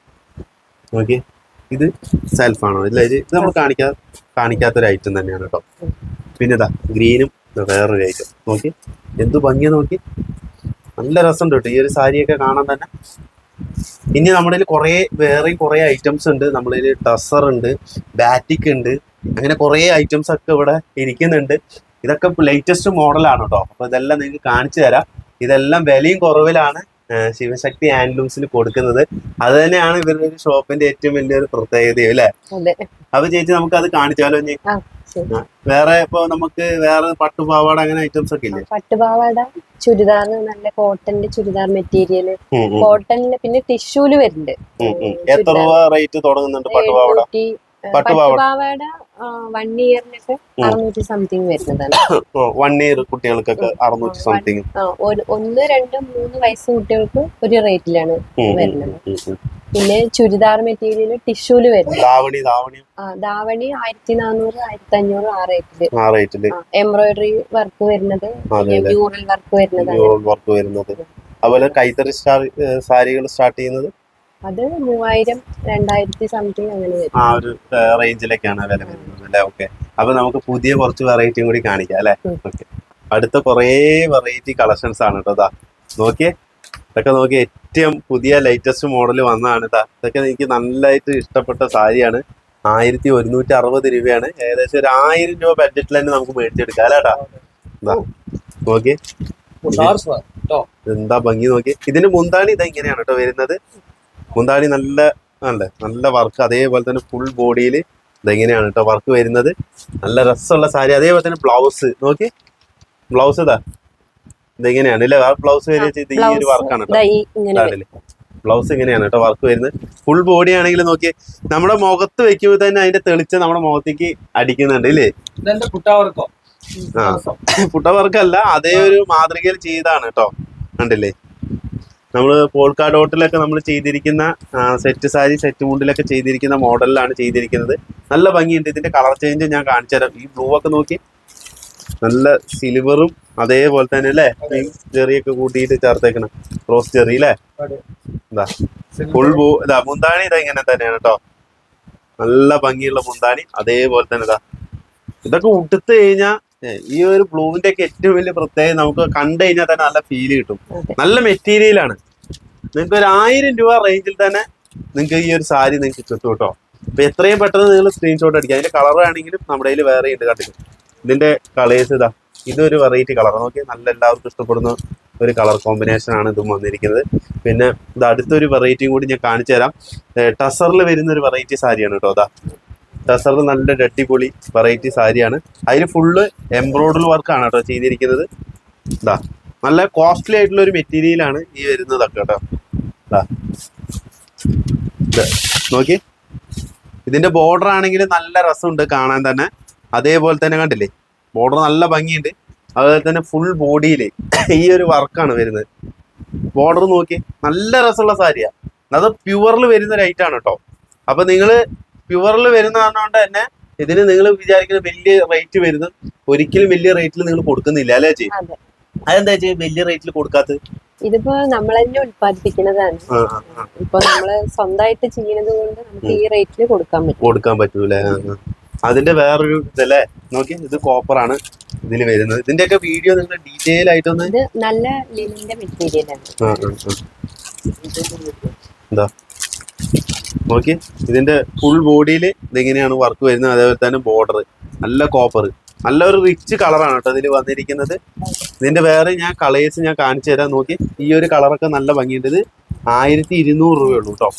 നോക്കിയേ, ഇത് സെൽഫാണോ? ഇല്ല, ഇത് നമ്മൾ കാണിക്കാത്തൊരു ഐറ്റം തന്നെയാണ് കേട്ടോ. പിന്നെ ഗ്രീനും വേറൊരു ഐറ്റം നോക്കി, എന്ത് ഭംഗിയാ നോക്കി, നല്ല രസമുണ്ട് കേട്ടോ ഈ ഒരു സാരിയൊക്കെ കാണാൻ തന്നെ. ഇനി നമ്മുടെ വേറെയും കുറെ ഐറ്റംസ് ഉണ്ട്. നമ്മുടെ ടസർ ഉണ്ട്, ബാറ്റിക് ഉണ്ട്, അങ്ങനെ കുറെ ഐറ്റംസ് ഒക്കെ ഇവിടെ ഇരിക്കുന്നുണ്ട്. ഇതൊക്കെ ലേറ്റസ്റ്റ് മോഡലാണ് കേട്ടോ. അപ്പൊ ഇതെല്ലാം നിങ്ങൾക്ക് കാണിച്ചു തരാം. ഇതെല്ലാം വിലയും കുറവിലാണ് ശിവശക്തി ഹാൻഡ്ലൂംസിൽ കൊടുക്കുന്നത്. അത് തന്നെയാണ് ഇവരുടെ ഒരു ഷോപ്പിന്റെ ഏറ്റവും വലിയൊരു പ്രത്യേകതയും അല്ലേ? അപ്പൊ ചേച്ചി നമുക്ക് അത് കാണിച്ചാലോ? വേറെ ഇപ്പൊ നമുക്ക് വേറെ പട്ടുപാവാട അങ്ങനെ ഐറ്റംസ് ഒക്കെ ഇല്ലേ? പട്ടുപാവാട, ചുരിദാർ, നല്ല കോട്ടന്റെ ചുരിദാർ മെറ്റീരിയല്, കോട്ടണില് പിന്നെ ടിഷ്യൂല് വരുന്നുണ്ട്. എത്ര രൂപ റേറ്റ് തുടങ്ങുന്നുണ്ട് പട്ടുപാവാട? പട്ടുപാവാട 1 ഇയറിനൊക്കെ 600 സംതിങ് വരുന്നതാണ്. 1 ഇയർ കുട്ടികൾക്കൊക്കെ 600 സംതിങ്. 1, 2, 3 വയസ്സ് കുട്ടികൾക്ക് ഒരു റേറ്റിലാണ് വരുന്നത്. പിന്നെ ചുരിദാർ മെറ്റീരിയല് ടിഷ്യൂല് വരുന്നത്. ദാവണി 1400, 1500 ആ റേറ്റില്. എംബ്രോയിഡറി വർക്ക് വരുന്നത്, മ്യൂറൽ വർക്ക് വരുന്നത്. അതുപോലെ കൈത്തറി സാരികൾ സ്റ്റാർട്ട് ചെയ്യുന്നത് അത് 3000, 2000 സംതിങ് അങ്ങനെ വരും. ആ ഒരു റേഞ്ചിലേക്കാണ് വില വരുന്നത് അല്ലെ? ഓക്കെ. അപ്പൊ നമുക്ക് പുതിയ കുറച്ച് വെറൈറ്റിയും കൂടി കാണിക്കാം അല്ലെ? ഓക്കെ. അടുത്ത കുറേ വെറൈറ്റി കളക്ഷൻസ് ആണ് കേട്ടോ. നോക്കിയേ, ഇതൊക്കെ നോക്കി, ഏറ്റവും പുതിയ ലേറ്റസ്റ്റ് മോഡൽ വന്നതാണ്. ഇതൊക്കെ എനിക്ക് നല്ലതായിട്ട് ഇഷ്ടപ്പെട്ട സാരിയാണ്. 1160 രൂപയാണ്. ഏകദേശം ഒരു 1000 രൂപ ബഡ്ജറ്റിൽ തന്നെ നമുക്ക് മേടിച്ചെടുക്കാം അല്ലേട്ടാ? നോക്കിയേ, എന്താ ഭംഗി നോക്കി. ഇതിന്റെ മുന്താണി ഇതാ ഇങ്ങനെയാണ് കേട്ടോ വരുന്നത്. മുന്താണി നല്ല വർക്ക്, അതേപോലെ തന്നെ ഫുൾ ബോഡിയിൽ ഇതെങ്ങനെയാണ് കേട്ടോ വർക്ക് വരുന്നത്. നല്ല രസമുള്ള സാരി. അതേപോലെ തന്നെ ബ്ലൗസ് നോക്കി, ബ്ലൗസ് ഇതെങ്ങനെയാണ് അല്ലേ? ആ ബ്ലൗസ് വരെ ഈ ഒരു വർക്കാണ് കേട്ടോ. ബ്ലൗസ് ഇങ്ങനെയാണ് കേട്ടോ വർക്ക് വരുന്നത്. ഫുൾ ബോഡി ആണെങ്കിൽ നോക്കി, നമ്മുടെ മുഖത്ത് വെക്കുമ്പോൾ തന്നെ അതിന്റെ തെളിച്ച നമ്മുടെ മുഖത്തേക്ക് അടിക്കുന്നുണ്ട് ഇല്ലേ? പുട്ട വർക്കല്ല, അതേ ഒരു മാതൃകയിൽ ചെയ്താണ് കേട്ടോ. കണ്ടില്ലേ? നമ്മള് പോൾക്കാട് ഹോട്ടലൊക്കെ നമ്മൾ ചെയ്തിരിക്കുന്ന സെറ്റ് സാരി, സെറ്റ് മുണ്ടിലൊക്കെ ചെയ്തിരിക്കുന്ന മോഡലിലാണ് ചെയ്തിരിക്കുന്നത്. നല്ല ഭംഗിയുണ്ട്. ഇതിന്റെ കളർ ചേഞ്ച് ഞാൻ കാണിച്ചു തരാം. ഈ ബ്ലൂ ഒക്കെ നോക്കി, നല്ല സിൽവറും അതേപോലെ തന്നെ അല്ലേ ചെറിയൊക്കെ കൂട്ടിയിട്ട് ചേർത്തേക്കണം. റോസ് ചെറി അല്ലേ? ഇതാ ഫുൾ മുന്താണി ഇതാ ഇങ്ങനെ തന്നെയാണ് കേട്ടോ. നല്ല ഭംഗിയുള്ള മുന്താണി. അതേപോലെ തന്നെ ഇതൊക്കെ ഉടുത്ത് കഴിഞ്ഞാൽ ഈ ഒരു ബ്ലൂവിന്റെ ഒക്കെ ഏറ്റവും വലിയ പ്രത്യേകത നമുക്ക് കണ്ടു കഴിഞ്ഞാൽ തന്നെ നല്ല ഫീല് കിട്ടും. നല്ല മെറ്റീരിയലാണ്. നിങ്ങൾക്ക് ഒരു 1000 രൂപ റേഞ്ചിൽ തന്നെ നിങ്ങൾക്ക് ഈ ഒരു സാരി നിങ്ങൾക്ക് കിട്ടും കേട്ടോ. അപ്പൊ എത്രയും പെട്ടെന്ന് നിങ്ങൾ സ്ക്രീൻഷോട്ട് അടിക്കുക. അതിന്റെ കളർ ആണെങ്കിലും നമ്മുടെ കയ്യിൽ വേറെ ഉണ്ട് കണ്ടിട്ട്. ഇതിന്റെ കളേഴ്സ് ഇതൊരു വെറൈറ്റി കളർ നോക്കി, നല്ല എല്ലാവർക്കും ഇഷ്ടപ്പെടുന്ന ഒരു കളർ കോമ്പിനേഷൻ ആണ് ഇതും വന്നിരിക്കുന്നത്. പിന്നെ ഇത് അടുത്തൊരു വെറൈറ്റിയും കൂടി ഞാൻ കാണിച്ചു തരാം. ടസറിൽ വരുന്ന ഒരു വെറൈറ്റി സാരിയാണ് കേട്ടോ. ടസറിൽ നല്ല അടിപൊളി വെറൈറ്റി സാരിയാണ്. അതിൽ ഫുള്ള് എംബ്രോയിഡറി വർക്കാണ് കേട്ടോ ചെയ്തിരിക്കുന്നത്. നല്ല കോസ്റ്റ്ലി ആയിട്ടുള്ള ഒരു മെറ്റീരിയലാണ് ഈ വരുന്നതൊക്കെ കേട്ടോ. നോക്കി, ഇതിന്റെ ബോർഡർ ആണെങ്കിൽ നല്ല രസമുണ്ട് കാണാൻ തന്നെ. അതേപോലെ തന്നെ കണ്ടില്ലേ, ബോർഡർ നല്ല ഭംഗിയുണ്ട്. അതുപോലെ തന്നെ ഫുൾ ബോഡിയിൽ ഈ ഒരു വർക്കാണ് വരുന്നത്. ബോർഡർ നോക്കി, നല്ല രസമുള്ള സാരിയാണ്. അത് പ്യുവറിൽ വരുന്ന ഒരു ഐറ്റാണ് കേട്ടോ. അപ്പൊ നിങ്ങള് പ്യുവറിൽ വരുന്നതുകൊണ്ട് തന്നെ ഇതിന് നിങ്ങൾ വിചാരിക്കുന്ന വലിയ റേറ്റ് വരുന്നത് ഒരിക്കലും വലിയ റേറ്റിൽ നിങ്ങൾ കൊടുക്കുന്നില്ല അല്ലേ ചേച്ചി? അതെന്താ ചേച്ചി വലിയ റേറ്റിൽ കൊടുക്കാത്തത്? ഇതിപ്പോ നമ്മൾ തന്നെ ഉത്പാദിപ്പിക്കുന്നതാണ്. ഇപ്പൊ നമ്മള് സ്വന്തമായിട്ട് ചെയ്യുന്നത് കൊണ്ട് നമുക്ക് ഈ റേറ്റിൽ കൊടുക്കാൻ പറ്റൂലേ? അതിന്റെ വേറൊരു ഇതല്ലേ നോക്കി, ഇത് കോപ്പർ ആണ് ഇതിൽ വരുന്നത്. ഇതിന്റെ ഒക്കെ വീഡിയോ നിങ്ങൾ ഡീറ്റെയിൽ ആയിട്ടൊന്ന്. ഇത് നല്ല ലിനന്റെ മെറ്റീരിയലാണ്. എന്താ നോക്കി, ഇതിന്റെ ഫുൾ ബോഡിയിൽ ഇതെങ്ങനെയാണ് വർക്ക് വരുന്നത്. അതേപോലെ തന്നെ ബോർഡർ നല്ല കോപ്പർ, നല്ലൊരു റിച്ച് കളറാണ് കേട്ടോ ഇതിൽ വന്നിരിക്കുന്നത്. ഇതിന്റെ വേറെ ഞാൻ കളേഴ്സ് ഞാൻ കാണിച്ചു തരാം. നോക്കി, ഈ ഒരു കളറൊക്കെ നല്ല ഭംഗിയുണ്ട്. ഇത് 1200 രൂപയുള്ളൂ കേട്ടോ.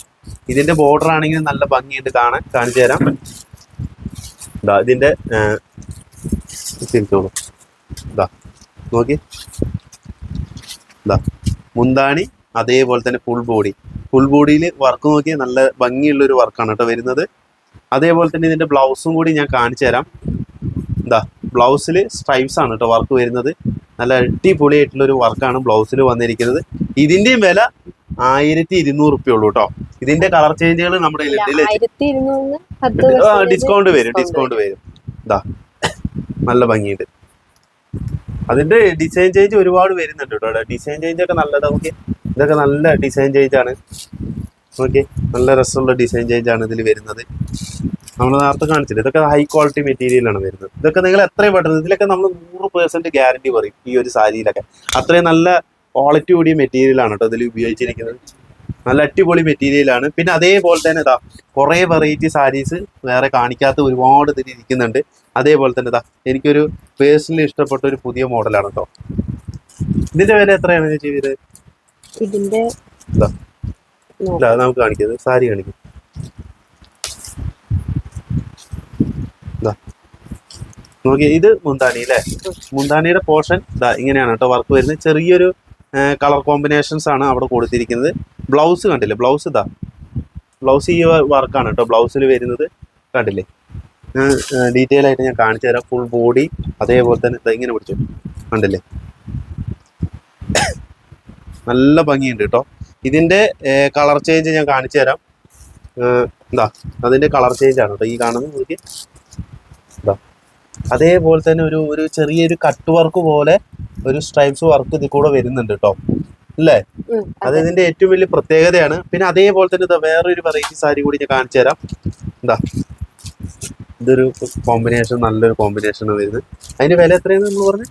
ഇതിന്റെ ബോർഡർ ആണെങ്കിൽ നല്ല ഭംഗിയുണ്ട് കാണാൻ. കാണിച്ചു തരാം. ഇതിന്റെ തിരിച്ചോളൂ. നോക്കി, മുന്താണി അതേപോലെ തന്നെ ഫുൾ ബോഡിയിൽ വർക്ക് നോക്കി, നല്ല ഭംഗിയുള്ള ഒരു വർക്കാണ് കേട്ടോ വരുന്നത്. അതേപോലെ തന്നെ ഇതിന്റെ ബ്ലൗസും കൂടി ഞാൻ കാണിച്ചു തരാം. ബ്ലൗസിൽ സ്ട്രൈപ്സ് ആണ് കേട്ടോ വർക്ക് വരുന്നത്. നല്ല അടിപൊളിയായിട്ടുള്ള ഒരു വർക്കാണ് ബ്ലൗസിൽ വന്നിരിക്കുന്നത്. ഇതിന്റെയും വില 1200 രൂപയുള്ളൂ കേട്ടോ. ഇതിന്റെ കളർ ചേഞ്ചുകൾ നമ്മുടെ ഡിസ്കൗണ്ട് വരും. നല്ല ഭംഗിയുണ്ട്. അതിന്റെ ഡിസൈൻ ചേഞ്ച് ഒരുപാട് വരുന്നുണ്ട് കേട്ടോ. ഡിസൈൻ ചേഞ്ച് ഒക്കെ നല്ലതാണ്. ഓക്കെ, ഇതൊക്കെ നല്ല ഡിസൈൻ ചേഞ്ച് ആണ്. ഓക്കെ, നല്ല രസമുള്ള ഡിസൈൻ ചേഞ്ച് ആണ് ഇതിൽ വരുന്നത്. നമ്മൾ നേരത്തെ കാണിച്ചില്ല, ഇതൊക്കെ ഹൈ ക്വാളിറ്റി മെറ്റീരിയലാണ് വരുന്നത്. ഇതൊക്കെ നിങ്ങൾ എത്രയും പെട്ടെന്ന്, ഇതിലൊക്കെ നമ്മൾ 100% ഗ്യാരണ്ടി പറയും ഈ ഒരു സാരിയിലൊക്കെ. അത്രയും നല്ല ക്വാളിറ്റി കൂടിയ മെറ്റീരിയലാണ് കേട്ടോ ഇതിൽ ഉപയോഗിച്ചിരിക്കുന്നത്. നല്ല അടിപൊളി മെറ്റീരിയലാണ്. പിന്നെ അതേപോലെ തന്നെ ഇതാ കുറേ വെറൈറ്റി സാരീസ് വേറെ കാണിക്കാത്ത ഒരുപാട് ഇതിൽ ഇരിക്കുന്നുണ്ട്. അതേപോലെ തന്നെ ഇതാ എനിക്കൊരു പേഴ്സണലി ഇഷ്ടപ്പെട്ട ഒരു പുതിയ മോഡലാണ് കേട്ടോ. ഇതിന്റെ വില എത്രയാണ് ചേച്ചി? ഇതിന്റെ ഇതാ നമുക്ക് കാണിക്കുന്നത്, സാരി കാണിക്കും. നോക്കി, ഇത് മുന്താണി അല്ലേ? മുന്താണിയുടെ പോർഷൻ ഇതാ ഇങ്ങനെയാണ് കേട്ടോ വർക്ക് വരുന്നത്. ചെറിയൊരു കളർ കോമ്പിനേഷൻസ് ആണ് അവിടെ കൊടുത്തിരിക്കുന്നത്. ബ്ലൗസ് കണ്ടില്ലേ? ബ്ലൗസ് ഇതാ, ബ്ലൗസ് ഈ വർക്കാണ് കേട്ടോ ബ്ലൗസിൽ വരുന്നത്. കണ്ടില്ലേ? ഞാൻ ഡീറ്റെയിൽ ആയിട്ട് ഞാൻ കാണിച്ചു തരാം. ഫുൾ ബോഡി അതേപോലെ തന്നെ ഇതാ ഇങ്ങനെ പിടിച്ചു, കണ്ടില്ലേ? നല്ല ഭംഗിയുണ്ട് കേട്ടോ. ഇതിൻ്റെ കളർ ചേഞ്ച് ഞാൻ കാണിച്ചു തരാം. എന്താ അതിൻ്റെ കളർ ചേഞ്ച് ആണ് കേട്ടോ ഈ കാണുന്നത്. നോക്കി, ഇതാ അതേപോലെ തന്നെ ഒരു ചെറിയൊരു കട്ട് വർക്ക് പോലെ ഒരു സ്ട്രൈപ്സ് വർക്ക് ഇതിൽ കൂടെ വരുന്നുണ്ട് കേട്ടോ, അല്ലേ? അത് ഇതിന്റെ ഏറ്റവും വലിയ പ്രത്യേകതയാണ്. പിന്നെ അതേപോലെ തന്നെ ഇതാ വേറൊരു വെറൈറ്റി സാരി കൂടി ഞാൻ കാണിച്ചു തരാം. എന്താ ഇതൊരു കോമ്പിനേഷൻ, നല്ലൊരു കോമ്പിനേഷൻ വരുന്നത്. അതിന്റെ വില എത്രയാണ് നമ്മൾ പറഞ്ഞത്?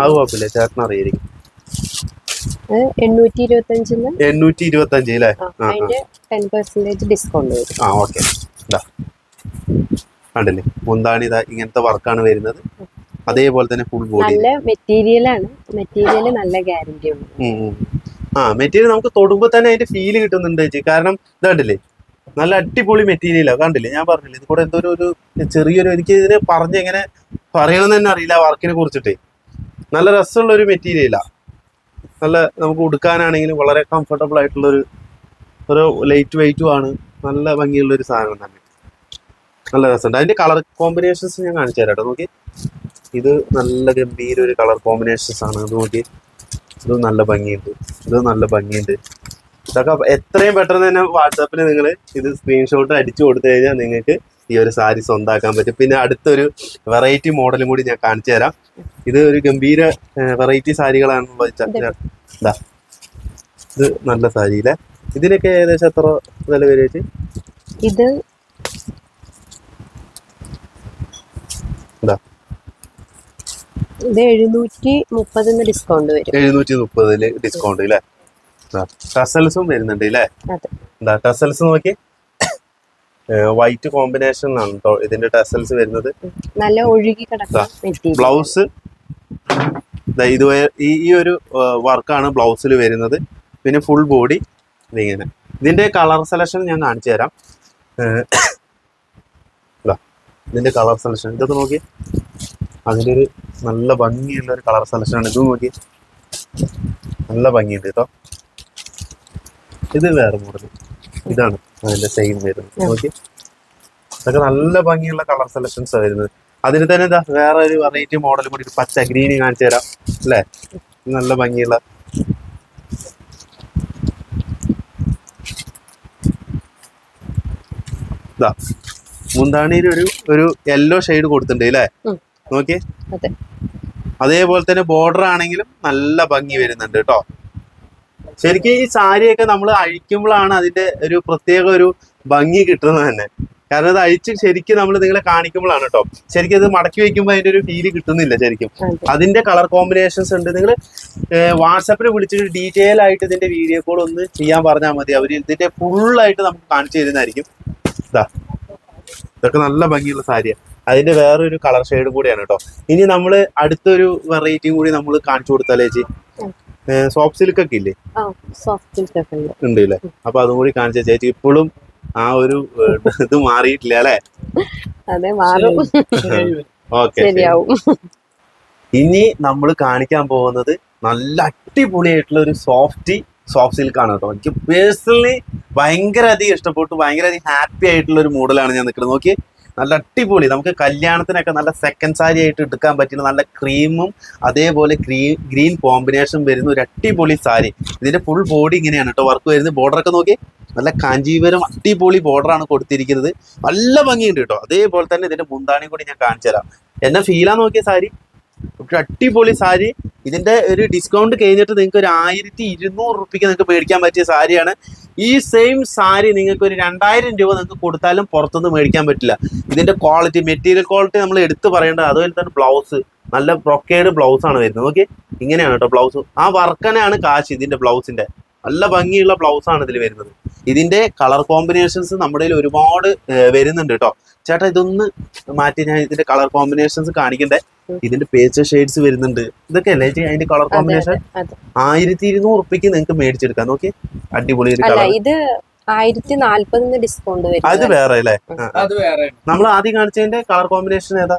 അത് കുഴപ്പമില്ല, ചേട്ടൻ അറിയായിരിക്കും. 825 അല്ലേ? 10% ഡിസ്കൗണ്ട് വരും. ആ ഓക്കെ. ഇതാ കണ്ടില്ലേ? മുന്താണി ഇതാ ഇങ്ങനത്തെ വർക്കാണ് വരുന്നത്. അതേപോലെ തന്നെ ഫുൾ ബോഡി നല്ല മെറ്റീരിയലാണ്. മെറ്റീരിയൽ നല്ല ഗ്യാരണ്ടി ഉണ്ട്. മെറ്റീരിയൽ നമുക്ക് തൊടുമ്പോൾ തന്നെ അതിന്റെ ഫീല് കിട്ടുന്നുണ്ട് ചേച്ചി. കാരണം ഇത് കണ്ടില്ലേ? നല്ല അടിപൊളി മെറ്റീരിയലാണ്. കണ്ടില്ലേ? ഞാൻ പറഞ്ഞില്ലേ ഇത് കൂടെ എന്തോ ഒരു ചെറിയൊരു, എനിക്ക് ഇതിനെ പറഞ്ഞ് എങ്ങനെ പറയണമെന്ന് തന്നെ അറിയില്ല വർക്കിനെ കുറിച്ചിട്ട്. നല്ല രസമുള്ള ഒരു മെറ്റീരിയലാണ്. നല്ല നമുക്ക് ഉടുക്കാനാണെങ്കിലും വളരെ കംഫർട്ടബിൾ ആയിട്ടുള്ളൊരു ലൈറ്റ് വെയിറ്റും ആണ്. നല്ല ഭംഗിയുള്ളൊരു സാധനം തന്നെ. നല്ല രസമുണ്ട്. അതിന്റെ കളർ കോമ്പിനേഷൻസ് ഞാൻ കാണിച്ചു തരാം കേട്ടോ. നോക്കി, ഇത് നല്ല ഗംഭീര ഒരു കളർ കോമ്പിനേഷൻസ് ആണ്. ഇത് നോക്കി, ഇത് നല്ല ഭംഗിയുണ്ട്, ഇത് നല്ല ഭംഗിയുണ്ട്. ഇതൊക്കെ എത്രയും പെട്ടെന്ന് തന്നെ വാട്സാപ്പിൽ നിങ്ങൾ ഇത് സ്ക്രീൻഷോട്ട് അടിച്ചു കൊടുത്തു കഴിഞ്ഞാൽ നിങ്ങൾക്ക് ഈ ഒരു സാരി സ്വന്താക്കാൻ പറ്റും. പിന്നെ അടുത്തൊരു വെറൈറ്റി മോഡലും കൂടി ഞാൻ കാണിച്ചു തരാം. ഇത് ഒരു ഗംഭീര വെറൈറ്റി സാരികളാണ്. ഇത് നല്ല സാരി അല്ലേ? ഇതിനൊക്കെ ഏകദേശം എത്ര വില വരും ചേച്ചി? ഇത് എന്താ ഇത് 730 ഡിസ്കൗണ്ട് വരും. 730 ഡിസ്കൗണ്ട് അല്ലേ? ടസൽസും വരുന്നുണ്ട് അല്ലേ? എന്താ ടസൽസ് നോക്കി, വൈറ്റ് കോമ്പിനേഷനിലാണ് കേട്ടോ ഇതിന്റെ ടസൽസ് വരുന്നത്. നല്ല ഒഴുകി കിടക്കുന്ന ബ്ലൗസ് ഇത് ഈ ഒരു വർക്കാണ് ബ്ലൗസിൽ വരുന്നത്. പിന്നെ ഫുൾ ബോഡി ഇതിങ്ങനെ. ഇതിന്റെ കളർ സെലക്ഷൻ ഞാൻ കാണിച്ചു തരാം. ഇതിന്റെ കളർ സെലക്ഷൻ ഇതൊക്കെ നോക്കി, അതിൻ്റെ ഒരു നല്ല ഭംഗിയുള്ള ഒരു കളർ സെലക്ഷനാണ്. ഇത് നോക്കി, നല്ല ഭംഗിയുണ്ട് കേട്ടോ. ഇത് വേറെ മോഡൽ, ഇതാണ് അതിന്റെ സെയിം വരുന്നത്. നോക്കി, അതൊക്കെ നല്ല ഭംഗിയുള്ള കളർ സെലക്ഷൻസ് വരുന്നത്. അതിന് തന്നെ ഇതാ വേറെ ഒരു വെറൈറ്റി മോഡൽ കൂടി പച്ച ഗ്രീന് കാണിച്ചു തരാം അല്ലേ? നല്ല ഭംഗിയുള്ള ഇതാ മുന്താണിയിൽ ഒരു യെല്ലോ ഷെയ്ഡ് കൊടുത്തിട്ടുണ്ട് അല്ലേ? നോക്കി, അതേപോലെ തന്നെ ബോർഡർ ആണെങ്കിലും നല്ല ഭംഗി വരുന്നുണ്ട് കേട്ടോ. ശരിക്കും ഈ സാരിയൊക്കെ നമ്മൾ അഴിക്കുമ്പോഴാണ് അതിന്റെ ഒരു പ്രത്യേക ഒരു ഭംഗി കിട്ടുന്നത് തന്നെ. കാരണം അത് അഴിച്ച് ശരിക്കും നമ്മൾ നിങ്ങളെ കാണിക്കുമ്പോഴാണ് കേട്ടോ. ശരിക്കും അത് മടക്കി വെക്കുമ്പോൾ അതിന്റെ ഒരു ഫീല് കിട്ടുന്നില്ല ശരിക്കും. അതിന്റെ കളർ കോമ്പിനേഷൻസ് ഉണ്ട്. നിങ്ങൾ വാട്സാപ്പിൽ വിളിച്ചിട്ട് ഡീറ്റെയിൽ ആയിട്ട് ഇതിന്റെ വീഡിയോ കോൾ ഒന്ന് ചെയ്യാൻ പറഞ്ഞാൽ മതി. അവർ ഇതിന്റെ ഫുള്ളായിട്ട് നമുക്ക് കാണിച്ചു തരുന്നതായിരിക്കും. ഇതാ ഇതൊക്കെ നല്ല ഭംഗിയുള്ള സാരിയാണ്. അതിന്റെ വേറൊരു കളർ ഷെയ്ഡും കൂടിയാണ് കേട്ടോ. ഇനി നമ്മൾ അടുത്തൊരു വെറൈറ്റിയും കൂടി നമ്മൾ കാണിച്ചു കൊടുത്താലേ ചേച്ചി? സോഫ്റ്റ് സിൽക്ക് ഒക്കെ ഇല്ലേ? ഉണ്ട് അല്ലേ? അപ്പൊ അതും കൂടി കാണിച്ച ചേച്ചി. ഇപ്പോഴും ആ ഒരു ഇത് മാറിയിട്ടില്ല അല്ലേ? ഓക്കെ. ഇനി നമ്മൾ കാണിക്കാൻ പോകുന്നത് നല്ല അടിപൊളിയായിട്ടുള്ള ഒരു സോഫ്റ്റ് സിൽക്ക് ആണ് കേട്ടോ. എനിക്ക് പേഴ്സണലി ഭയങ്കര അധികം ഇഷ്ടപ്പെട്ടു. ഭയങ്കര അധികം ഹാപ്പി ആയിട്ടുള്ള ഒരു മോഡലാണ് ഞാൻ നിൽക്കുന്നത്. നോക്കി, നല്ല അടിപൊളി. നമുക്ക് കല്യാണത്തിനൊക്കെ നല്ല സെക്കൻഡ് സാരി ആയിട്ട് എടുക്കാൻ പറ്റുന്ന നല്ല ക്രീമും അതേപോലെ ഗ്രീൻ കോമ്പിനേഷൻ വരുന്ന ഒരു അടിപൊളി സാരി. ഇതിന്റെ ഫുൾ ബോഡി ഇങ്ങനെയാണ് കേട്ടോ വർക്ക് വരുന്നത്. ബോർഡറൊക്കെ നോക്കി, നല്ല കാഞ്ചീപുരം അടിപൊളി ബോർഡറാണ് കൊടുത്തിരിക്കുന്നത്. നല്ല ഭംഗിയുണ്ട് കേട്ടോ. അതേപോലെ തന്നെ ഇതിന്റെ മുന്താണിയും കൂടി ഞാൻ കാണിച്ചു തരാം. എന്നെ ഫീലാ നോക്കിയ സാരി ഒരു അടിപൊളി സാരി. ഇതിന്റെ ഒരു ഡിസ്കൗണ്ട് കഴിഞ്ഞിട്ട് നിങ്ങൾക്ക് ഒരു 1200 റുപ്യക്ക് നിങ്ങൾക്ക് മേടിക്കാൻ പറ്റിയ സാരിയാണ്. ഈ സെയിം സാരി നിങ്ങൾക്ക് ഒരു 2000 രൂപ നിങ്ങൾക്ക് കൊടുത്താലും പുറത്തുനിന്ന് മേടിക്കാൻ പറ്റില്ല. ഇതിന്റെ ക്വാളിറ്റി, മെറ്റീരിയൽ ക്വാളിറ്റി നമ്മൾ എടുത്തു പറയേണ്ടത്. അതുപോലെ തന്നെ ബ്ലൗസ് നല്ല ബ്രൊക്കേഡ് ബ്ലൗസ് ആണ് വരുന്നത്. ഓക്കെ, ഇങ്ങനെയാണ് കേട്ടോ ബ്ലൗസ്. ആ വർക്കനെയാണ് കാശ് ഇതിന്റെ ബ്ലൗസിന്റെ. നല്ല ഭംഗിയുള്ള ബ്ലൗസ് ആണ് ഇതിൽ വരുന്നത്. ഇതിന്റെ കളർ കോമ്പിനേഷൻസ് നമ്മുടെ കയ്യിൽ ഒരുപാട് വരുന്നുണ്ട് കേട്ടോ. ചേട്ടാ ഇതൊന്ന് മാറ്റി ഞാൻ ഇതിന്റെ കളർ കോമ്പിനേഷൻസ് കാണിക്കണ്ടേ. ഇതിന്റെ പേച്ച് ഷെയ്ഡ്സ് വരുന്നുണ്ട്. ഇതൊക്കെ അല്ലേ അതിന്റെ കളർ കോമ്പിനേഷൻ? 1200 റുപ്യക്ക് നിങ്ങൾക്ക് മേടിച്ചെടുക്കാം. നോക്കി, അടിപൊളി ഒരു കളർ. ഇത് 1040 ഡിസ്കൗണ്ട് വരും. അത് വേറെ അല്ലേ? അത് വേറെ. നമ്മൾ ആദ്യം കാണിച്ചതിന്റെ കളർ കോമ്പിനേഷൻ ഏതാ?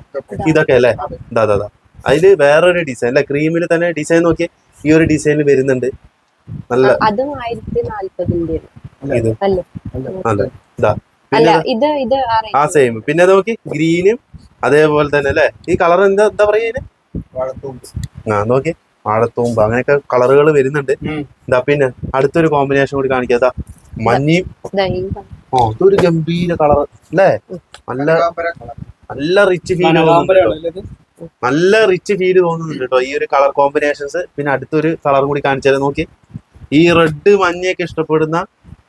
ഇതൊക്കെ അല്ലേ? ഇതാ അതില് വേറൊരു ഡിസൈൻ അല്ലെ, ക്രീമിൽ തന്നെ ഡിസൈൻ നോക്കി. ഈ ഒരു ഡിസൈനിൽ വരുന്നുണ്ട്. നല്ല അതും 1040 ഇത് അല്ലേ? അതെ, ഇതാ അല്ല ഇത് ഇത് ആ സെയിം. പിന്നെ നോക്കി ഗ്രീനും അതേപോലെ തന്നെ അല്ലേ. ഈ കളർ എന്താ പറയാ ഇതിന്? നോക്കി, വാഴത്തൂമ്പ്, അങ്ങനെയൊക്കെ കളറുകൾ വരുന്നുണ്ട്. എന്താ പിന്നെ അടുത്തൊരു കോമ്പിനേഷൻ കൂടി കാണിക്കാ. മഞ്ഞയും ഇതൊരു ഗംഭീര കളർ അല്ലേ? നല്ല റിച്ച് ഫീൽ നല്ല റിച്ച് ഫീല് തോന്നുന്നുണ്ട് കേട്ടോ ഈ ഒരു കളർ കോമ്പിനേഷൻസ്. പിന്നെ അടുത്തൊരു കളർ കൂടി കാണിച്ചാൽ നോക്കി. ഈ റെഡ് മഞ്ഞയൊക്കെ ഇഷ്ടപ്പെടുന്ന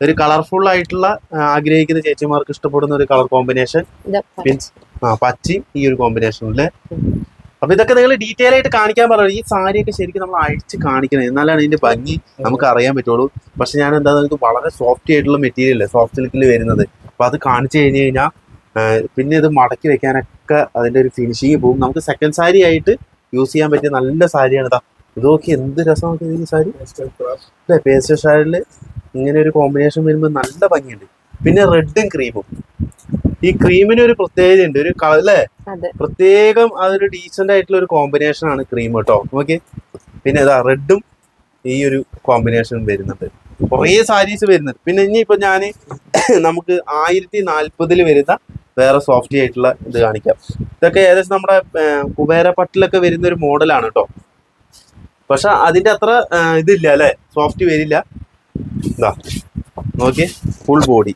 ഒരു കളർഫുൾ ആയിട്ടുള്ള ആഗ്രഹിക്കുന്ന ചേച്ചിമാർക്ക് ഇഷ്ടപ്പെടുന്ന ഒരു കളർ കോമ്പിനേഷൻ. പച്ചയും ഈ ഒരു കോമ്പിനേഷൻ അല്ലേ. അപ്പൊ ഇതൊക്കെ നിങ്ങൾ ഡീറ്റെയിൽ ആയിട്ട് കാണിക്കാൻ പറഞ്ഞു. ഈ സാരിയൊക്കെ ശരിക്കും നമ്മൾ അഴിച്ച് കാണിക്കണം, എന്നാലാണ് ഇതിന്റെ ഭംഗി നമുക്ക് അറിയാൻ പറ്റുള്ളൂ. പക്ഷെ ഞാൻ എന്താ, ഇത് വളരെ സോഫ്റ്റ് ആയിട്ടുള്ള മെറ്റീരിയൽ, സോഫ്റ്റ് സിൽക്കിൽ വരുന്നത്. അപ്പൊ അത് കാണിച്ചു കഴിഞ്ഞു കഴിഞ്ഞാൽ പിന്നെ ഇത് മടക്കി വെക്കാനൊക്കെ അതിന്റെ ഒരു ഫിനിഷിങ് പോകും. നമുക്ക് സെക്കൻഡ് സാരി ആയിട്ട് യൂസ് ചെയ്യാൻ പറ്റിയ നല്ല സാരിയാണ്. ഇതാ ഇത് നോക്കി, എന്ത് രസമാണ് ഈ സാരി അല്ലേ. പേസ്റ്റൽ ഷാഡില് ഇങ്ങനെ ഒരു കോമ്പിനേഷൻ വരുമ്പോൾ നല്ല ഭംഗിയുണ്ട്. പിന്നെ റെഡും ക്രീമും. ഈ ക്രീമിന് ഒരു പ്രത്യേകത ഉണ്ട്, ഒരു കളർ അല്ലേ, പ്രത്യേകം അതൊരു ഡീസന്റ് ആയിട്ടുള്ള ഒരു കോമ്പിനേഷൻ ആണ് ക്രീം കേട്ടോ. ഓക്കെ, പിന്നെ ഇതാ റെഡും ഈ ഒരു കോമ്പിനേഷൻ വരുന്നുണ്ട്. കുറേ സാരീസ് വരുന്നുണ്ട്. പിന്നെ ഇനിയിപ്പോ ഞാൻ നമുക്ക് 1040 വരുന്ന വേറെ സോഫ്റ്റ് ആയിട്ടുള്ള ഇത് കാണിക്കാം. ഇതൊക്കെ ഏകദേശം നമ്മുടെ കുബേര പട്ടിലൊക്കെ വരുന്ന ഒരു മോഡലാണ് കേട്ടോ. പക്ഷെ അതിന്റെ അത്ര ഇതില്ല അല്ലെ, സോഫ്റ്റ് വരില്ല. ഇതാ നോക്കി, ഫുൾ ബോഡി.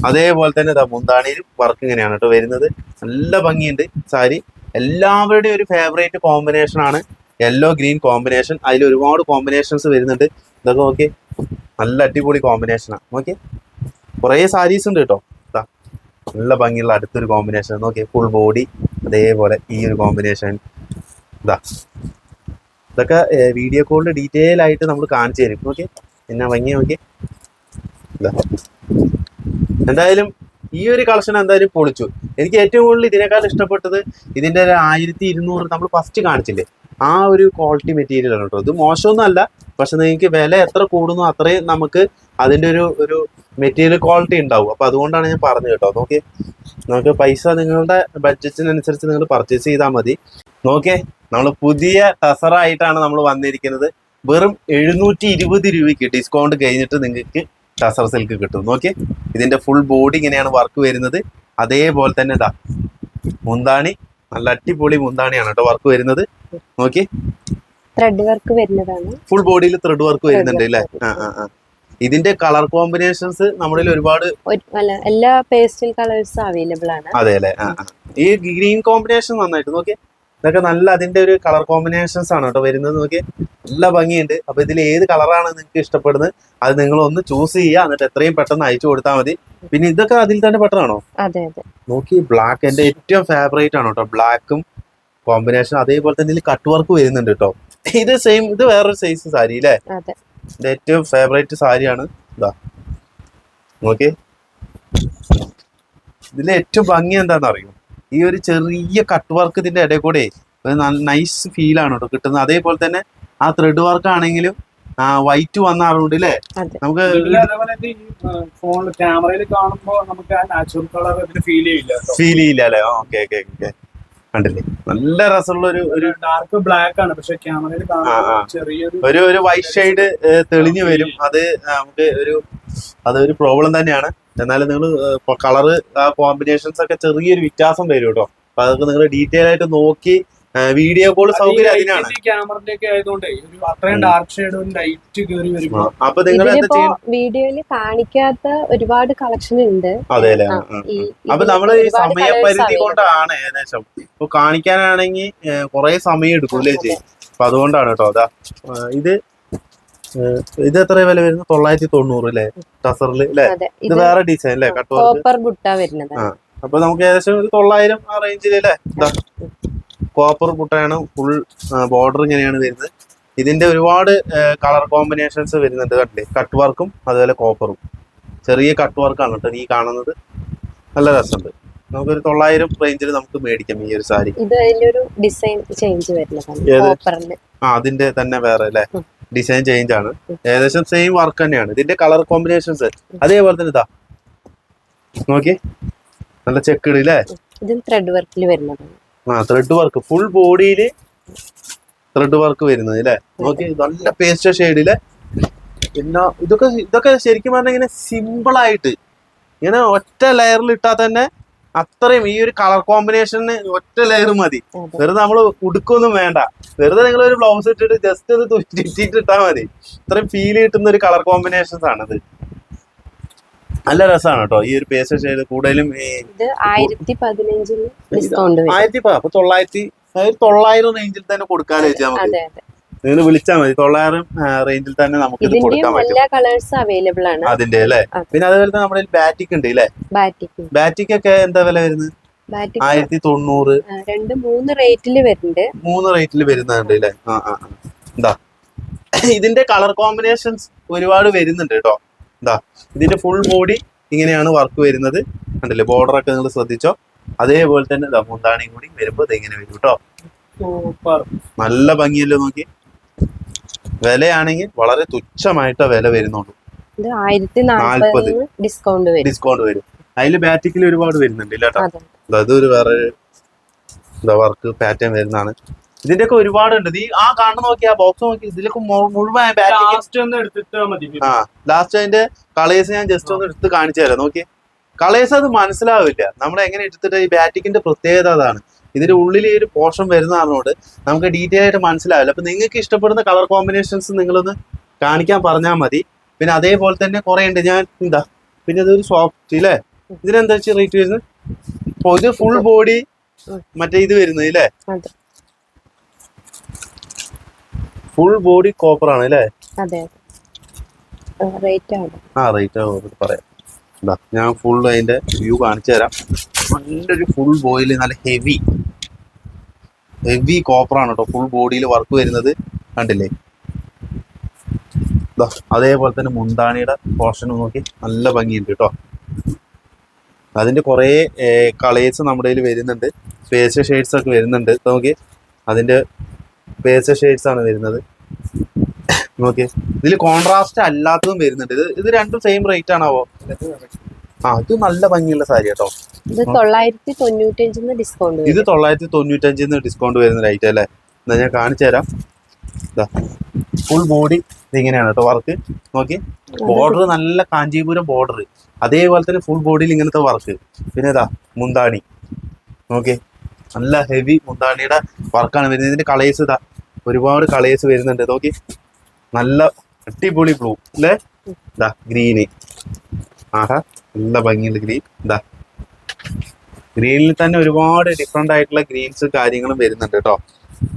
അതേപോലെ തന്നെ ഇതാ മുന്താണിയിലും വർക്ക് ഇങ്ങനെയാണ് കേട്ടോ വരുന്നത്. നല്ല ഭംഗിയുണ്ട് സാരി. എല്ലാവരുടെയും ഒരു ഫേവറേറ്റ് കോമ്പിനേഷൻ ആണ് യെല്ലോ ഗ്രീൻ കോമ്പിനേഷൻ. അതിൽ ഒരുപാട് കോമ്പിനേഷൻസ് വരുന്നുണ്ട്. ഇതൊക്കെ നോക്കി, നല്ല അടിപൊളി കോമ്പിനേഷനാണ്. നോക്കി, കുറേ സാരീസ് ഉണ്ട് കേട്ടോ. ഇതാ നല്ല ഭംഗിയുള്ള അടുത്തൊരു കോമ്പിനേഷൻ നോക്കി, ഫുൾ ബോഡി. അതേപോലെ ഈ ഒരു കോമ്പിനേഷൻ. ഇതാ ഇതൊക്കെ വീഡിയോ കോളിൽ ഡീറ്റെയിൽ ആയിട്ട് നമ്മൾ കാണിച്ചു തരും. ഓക്കെ, പിന്നെ ഭംഗി നോക്കി. എന്തായാലും ഈ ഒരു കളക്ഷൻ എന്തായാലും പൊളിച്ചു. എനിക്ക് ഏറ്റവും കൂടുതൽ ഇതിനേക്കാൾ ഇഷ്ടപ്പെട്ടത് ഇതിന്റെ 1200 നമ്മൾ ഫസ്റ്റ് കാണിച്ചില്ലേ, ആ ഒരു ക്വാളിറ്റി മെറ്റീരിയൽ ആണ് കേട്ടോ. ഇത് മോശമൊന്നും അല്ല, പക്ഷെ നിങ്ങൾക്ക് വില എത്ര കൂടുന്നു അത്രയും നമുക്ക് അതിന്റെ ഒരു മെറ്റീരിയൽ ക്വാളിറ്റി ഉണ്ടാവും. അപ്പൊ അതുകൊണ്ടാണ് ഞാൻ പറഞ്ഞത് കേട്ടോ. നോക്കി, നമുക്ക് പൈസ നിങ്ങളുടെ ബഡ്ജറ്റിനനുസരിച്ച് നിങ്ങൾ പർച്ചേസ് ചെയ്താൽ മതി. നോക്കേ, നമ്മൾ പുതിയ ടസറായിട്ടാണ് നമ്മൾ വന്നിരിക്കുന്നത്. വെറും 720 രൂപയ്ക്ക് ഡിസ്കൗണ്ട് കഴിഞ്ഞിട്ട് നിങ്ങൾക്ക് ടസർ സിൽക്ക് കിട്ടും. നോക്കിയേ, ഇതിന്റെ ഫുൾ ബോഡി ഇങ്ങനെയാണ് വർക്ക് വരുന്നത്. അതേപോലെ തന്നെ ഇതാ മുന്താണി, നല്ല അടിപൊളി മുന്താണിയാണ് കേട്ടോ വർക്ക് വരുന്നത്. നോക്കി, ത്രെഡ് വർക്ക് വരുന്നതാണ്. ഫുൾ ബോഡിയിൽ ത്രെഡ് വർക്ക് വരുന്നുണ്ട് അല്ലേ. ഇതിന്റെ കളർ കോമ്പിനേഷൻസ് നമ്മുടെ ഒരുപാട് എല്ലാ പേസ്റ്റൽ കളേഴ്സ് അവൈലബിൾ ആണ്. അതെ അല്ലേ. ഈ ഗ്രീൻ കോമ്പിനേഷൻ നന്നായിട്ട് നോക്കി, ഇതൊക്കെ നല്ല അതിന്റെ ഒരു കളർ കോമ്പിനേഷൻസ് ആണ് കേട്ടോ വരുന്നത്. നോക്കി, നല്ല ഭംഗിയുണ്ട്. അപ്പൊ ഇതിൽ ഏത് കളറാണ് നിങ്ങൾക്ക് ഇഷ്ടപ്പെടുന്നത് അത് നിങ്ങൾ ഒന്ന് ചൂസ് ചെയ്യുക, എന്നിട്ട് എത്രയും പെട്ടെന്ന് അയച്ചു കൊടുത്താൽ മതി. പിന്നെ ഇതൊക്കെ അതിൽ തന്നെ പെട്ടതാണോ? അതെ അതെ. നോക്കി, ബ്ലാക്ക് എന്റെ ഏറ്റവും ഫേവറേറ്റ് ആണ് കേട്ടോ, ബ്ലാക്കും കോമ്പിനേഷൻ. അതേപോലെ തന്നെ ഇതിൽ കട്ട് വർക്ക് വരുന്നുണ്ട് കേട്ടോ. ഇത് സെയിം, ഇത് വേറൊരു സൈസ് സാരി അല്ലേ. എന്റെ ഏറ്റവും ഫേവറേറ്റ് സാരിയാണ്. ഇതാ നോക്കി, ഇതിലെ ഏറ്റവും ഭംഗി എന്താണെന്ന് അറിയോ, ഈ ഒരു ചെറിയ കട്ട് വർക്ക് ഇതിന്റെ ഇടയിൽ കൂടെ നൈസ് ഫീലാണ് കേട്ടോ കിട്ടുന്നത്. അതേപോലെ തന്നെ ആ ത്രെഡ് വർക്ക് ആണെങ്കിലും വൈറ്റ് വന്ന ആളുണ്ട് അല്ലേ. നമുക്ക് ഫോണിൽ ക്യാമറയിൽ കാണുമ്പോൾ നമുക്ക് ആ നാച്ചുറൽ കളർ ഫീൽ ചെയ്യില്ല അല്ലേ. ഓക്കെ ഓക്കെ ഓക്കെ, കണ്ടില്ലേ, നല്ല രസമുള്ള ഒരു ഡാർക്ക് ബ്ലാക്ക് ആണ്, പക്ഷെ ക്യാമറയിൽ കാണുമ്പോൾ ഒരു വൈറ്റ് ഷെയ്ഡ് തെളിഞ്ഞു വരും. അത് നമുക്ക് അതൊരു പ്രോബ്ലം തന്നെയാണ്. എന്നാലും നിങ്ങൾ കളറ് ആ കോമ്പിനേഷൻസ് ഒക്കെ ചെറിയൊരു വ്യത്യാസം വരും കേട്ടോ. അപ്പൊ അതൊക്കെ നിങ്ങൾ ഡീറ്റെയിൽ ആയിട്ട് നോക്കി വീഡിയോ കോൾ സൗകര്യം അതിനാണ്. ക്യാമറന്റെ ഒക്കെ ആയതുകൊണ്ട് അത്രയും ഡാർക്ക് ഷെയ്ഡും ലൈറ്റ് കയറി വരുമ്പോ അപ്പൊ നിങ്ങൾ എന്താ ചെയ്യുന്നത്? വീഡിയോയില് കാണിക്കാത്ത ഒരുപാട് കളക്ഷൻ ഉണ്ട്. അതെ അല്ലേ? അപ്പൊ നമ്മള് ഈ സമയപരിധി കൊണ്ടാണ് ഏകദേശം ഇപ്പൊ കാണിക്കാനാണെങ്കിൽ കുറെ സമയം എടുക്കും അല്ലേ ചെയ്യും. അപ്പൊ അതുകൊണ്ടാണ് കേട്ടോ. അതാ ഇത് എത്ര വില വരുന്നത്? 990 അല്ലേ ടസറിൽ അല്ലേ? ഇത് വേറെ ഡിസൈൻ അല്ലേ? കട്ട് കോപ്പർ ബുട്ട വരുന്നത്. അപ്പൊ നമുക്ക് ഏകദേശം ഒരു 900 ആ റേഞ്ചിൽ അല്ലേ? കോപ്പർ ബുട്ടയാണ്. ഫുൾ ബോർഡർ ഇങ്ങനെയാണ് വരുന്നത്. ഇതിന്റെ ഒരുപാട് കളർ കോമ്പിനേഷൻസ് വരുന്നുണ്ട്. കണ്ടില്ലേ? കട്ട് വർക്കും അതുപോലെ കോപ്പറും. ചെറിയ കട്ട് വർക്കാണ് കേട്ടോ ഈ കാണുന്നത്. നല്ല രസമുണ്ട്. നമുക്കൊരു 900 റേഞ്ചിൽ നമുക്ക് മേടിക്കാം ഈ ഒരു സാരി. ഇത് അതിലൊരു ഡിസൈൻ ചേഞ്ച് വരുന്നതാണ്. അതിന്റെ തന്നെ വേറെ അല്ലേ? ഡിസൈൻ ചേഞ്ച് ആണ്. ഏകദേശം സെയിം വർക്ക് തന്നെയാണ്. ഇതിന്റെ കളർ കോമ്പിനേഷൻസ് അതേപോലെ തന്നെ ഇതാ നോക്കി, നല്ല ചെക്കിട് അല്ലേ? ത്രെഡ് വർക്കിൽ വരുന്നതാണ്. ത്രെഡ് വർക്ക് ഫുൾ ബോഡിയില് ത്രെഡ് വർക്ക് വരുന്നത് അല്ലേ? നോക്കി, നല്ല പേസ്റ്റ് ഷെയ്ഡില്. പിന്നെ ഇതൊക്കെ ശരിക്കും പറഞ്ഞാൽ ഇങ്ങനെ സിമ്പിൾ ആയിട്ട് ഇങ്ങനെ ഒറ്റ ലെയറിൽ ഇട്ടാൽ തന്നെ അത്രയും ഈ ഒരു കളർ കോമ്പിനേഷന് ഒറ്റ ലെയർ മതി. വെറുതെ നമ്മൾ ഉടുക്കൊന്നും വേണ്ട. വെറുതെ നിങ്ങൾ ഒരു ബ്ലൗസ് ഇട്ടിട്ട് ജസ്റ്റ് ഒന്ന് ചുറ്റിട്ട് ഇട്ടാൽ മതി. ഇത്രയും ഫീൽ കിട്ടുന്ന ഒരു കളർ കോമ്പിനേഷൻസ് ആണത്. നല്ല രസമാണ് കേട്ടോ ഈ ഒരു പേസ്റ്റ് ഷെയ്ഡ്. കൂടുതലും 1015 ഡിസ്കൗണ്ട് 900 റേഞ്ചിൽ തന്നെ കൊടുക്കാന്ന് വെച്ചാൽ നമുക്ക് നിങ്ങൾ വിളിച്ചാൽ മതി. 900 റേഞ്ചിൽ തന്നെ നമുക്ക് ഇത് കൊടുക്കാൻ പറ്റും. എല്ലാ കളേഴ്സ് അവൈലബിൾ ആണ് അതിന്റെ അല്ലേ? പിന്നെ അതുപോലെ തന്നെ നമ്മുടെ ബാറ്റിക് ഉണ്ട് അല്ലേ? ബാറ്റിക് ഒക്കെ എന്താ വില വരുന്നത്? 1090. 2-3 റേറ്റിൽ വരുന്നുണ്ട്. 3 റേറ്റിൽ വരുന്നുണ്ട് അല്ലേ? എന്താ ഇതിന്റെ കളർ കോമ്പിനേഷൻസ് ഒരുപാട് വരുന്നുണ്ട് കേട്ടോ. എന്താ ഇതിന്റെ ഫുൾ ബോഡി ഇങ്ങനെയാണ് വർക്ക് വരുന്നത്. കണ്ടില്ലേ? ബോർഡർ ഒക്കെ നിങ്ങൾ ശ്രദ്ധിച്ചോ. അതേപോലെ തന്നെ മുന്താണിയും കൂടി വരുമ്പോ ഇതെങ്ങനെ വരും കേട്ടോ. നല്ല ഭംഗിയല്ലോ നോക്കി. വിലയാണെങ്കിൽ വളരെ തുച്ഛമായിട്ടേ വില വരുന്നുള്ളൂ. 1040 ഡിസ്കൗണ്ട് വരും. അതില് ബാറ്റിക്കിൽ ഒരുപാട് വരുന്നുണ്ട് ഇല്ല കേട്ടോ. അതൊരു വേറെ വർക്ക് പാറ്റേൺ വരുന്നതാണ്. ഇതിന്റെ ഒക്കെ ഒരുപാടുണ്ട്. ഈ കാണുന്ന നോക്കി, ആ ബോക്സ് നോക്കി, ഇതിലൊക്കെ മുഴുവൻ ലാസ്റ്റ് അതിന്റെ കളേഴ്സ് ഞാൻ ജസ്റ്റ് ഒന്ന് എടുത്ത് കാണിച്ചു തരാം. നോക്കി, കളേഴ്സ് അത് മനസ്സിലാവില്ല നമ്മൾ എങ്ങനെ എടുത്തിട്ട്. ഈ ബാറ്റിക്കിന്റെ പ്രത്യേകത അതാണ്. ഇതിന്റെ ഉള്ളിൽ ഈ ഒരു പോർഷൻ വരുന്നതുകൊണ്ട് നമുക്ക് ഡീറ്റെയിൽ ആയിട്ട് മനസ്സിലാവില്ല. അപ്പൊ നിങ്ങൾക്ക് ഇഷ്ടപ്പെടുന്ന കളർ കോമ്പിനേഷൻസ് നിങ്ങളൊന്ന് കാണിക്കാൻ പറഞ്ഞാൽ മതി. പിന്നെ അതേപോലെ തന്നെ കുറെ ഉണ്ട്. ഞാൻ പിന്നെ ഇതൊരു സോഫ്റ്റ് അല്ലേ? ഇതിനെന്താ വെച്ചാൽ റേറ്റ് വരുന്നത്? ഇത് ഫുൾ ബോഡി മറ്റേ ഇത് വരുന്നത് അല്ലേ? ഫുൾ ബോഡി കോപ്പർ ആണ് അല്ലേ? റേറ്റ് പറയാം. ഞാൻ ഫുൾ അതിന്റെ വ്യൂ കാണിച്ചു തരാം. നല്ലൊരു ഫുൾ ബോഡിയിൽ നല്ല ഹെവി കോപ്പർ ആണ് കേട്ടോ ഫുൾ ബോഡിയിൽ വർക്ക് വരുന്നത്. കണ്ടില്ലേ? അതേപോലെ തന്നെ മുന്താണിയുടെ പോർഷൻ നോക്കി, നല്ല ഭംഗിയുണ്ട് കേട്ടോ. അതിന്റെ കുറെ കളേഴ്സ് നമ്മുടെ കയ്യിൽ വരുന്നുണ്ട്. പേസ്റ്റ് ഷെയ്ഡ്സ് ഒക്കെ വരുന്നുണ്ട്. നോക്കി, അതിന്റെ പേസ്റ്റ് ഷെയ്ഡ്സ് ആണ് വരുന്നത്. നോക്കി, ഇതിൽ കോൺട്രാസ്റ്റ് അല്ലാത്തതും വരുന്നുണ്ട്. ഇത് രണ്ടും സെയിം റേറ്റ് ആണാവോ? ഇത് നല്ല ഭംഗിയുള്ള സാരി കേട്ടോ. ഇത് 995 ഡിസ്കൗണ്ട്. ഇത് 995 ഡിസ്കൗണ്ട് വരുന്ന റേറ്റ് അല്ലേ? എന്നാ ഞാൻ കാണിച്ചു തരാം. ഫുൾ ബോഡി ഇതിങ്ങനെയാണ് കേട്ടോ വർക്ക്. നോക്കി, ബോർഡർ നല്ല കാഞ്ചീപുരം ബോർഡർ. അതേപോലെ തന്നെ ഫുൾ ബോഡിയിൽ ഇങ്ങനത്തെ വർക്ക്. പിന്നെ മുന്താണി നോക്കി, നല്ല ഹെവി മുന്താണിയുടെ വർക്കാണ് വരുന്നത്. ഇതിന്റെ കളേഴ്സ് ഒരുപാട് കളേഴ്സ് വരുന്നുണ്ട്. നോക്കി, നല്ല അടിപൊളി ബ്ലൂ അല്ലേ? ഗ്രീന്. നല്ല ഭംഗിയുള്ള ഗ്രീൻ. ഗ്രീനിൽ തന്നെ ഒരുപാട് ഡിഫറെന്റ് ആയിട്ടുള്ള ഗ്രീൻസ് കാര്യങ്ങളും വരുന്നുണ്ട് കേട്ടോ.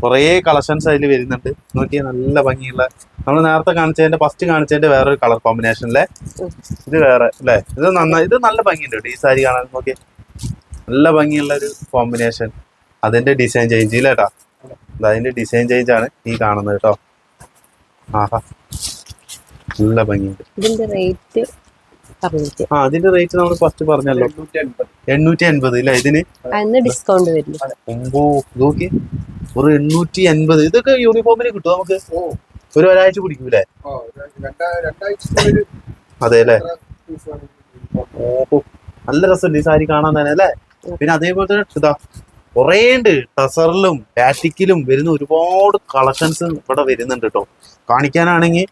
കുറേ കളക്ഷൻസ് അതിൽ വരുന്നുണ്ട്. നോക്കിയാൽ നല്ല ഭംഗിയുള്ള, നമ്മൾ നേരത്തെ കാണിച്ചതിന്റെ ഫസ്റ്റ് കാണിച്ചതിന്റെ വേറൊരു കളർ കോമ്പിനേഷൻ അല്ലേ? ഇത് വേറെ അല്ലേ? ഇത് നല്ല ഭംഗിയുണ്ട് കേട്ടോ ഈ സാരി കാണാൻ. നോക്കിയേ, നല്ല ഭംഗിയുള്ള ഒരു കോമ്പിനേഷൻ. അതിന്റെ ഡിസൈൻ ചേഞ്ച് ഇല്ല കേട്ടോ. അതിന്റെ ഡിസൈൻ ചേഞ്ച് ആണ് ഈ കാണുന്നത് കേട്ടോ. നല്ല ഭംഗിയുണ്ട്. ഇതിന്റെ റേറ്റ് അതിന്റെ റേറ്റ് നമ്മൾ ഫസ്റ്റ് പറഞ്ഞല്ലോ, 880 ഇല്ല? ഇതിന് ഡിസ്കൗണ്ട് വരില്ല. നോക്കി, ഒരു 880. ഇതൊക്കെ യൂണിഫോമിന് കിട്ടും നമുക്ക്? ഒരാഴ്ച പിടിക്കൂലേ? അതെ അല്ലേ? നല്ല രസമുണ്ട് ഈ സാരി കാണാൻ തന്നെ അല്ലേ? പിന്നെ അതേപോലെ തന്നെ കുറേ ഉണ്ട്. ടസറിലും ബാറ്റിക്കിലും വരുന്ന ഒരുപാട് കളക്ഷൻസ് ഇവിടെ വരുന്നുണ്ട് കേട്ടോ. കാണിക്കാനാണെങ്കിൽ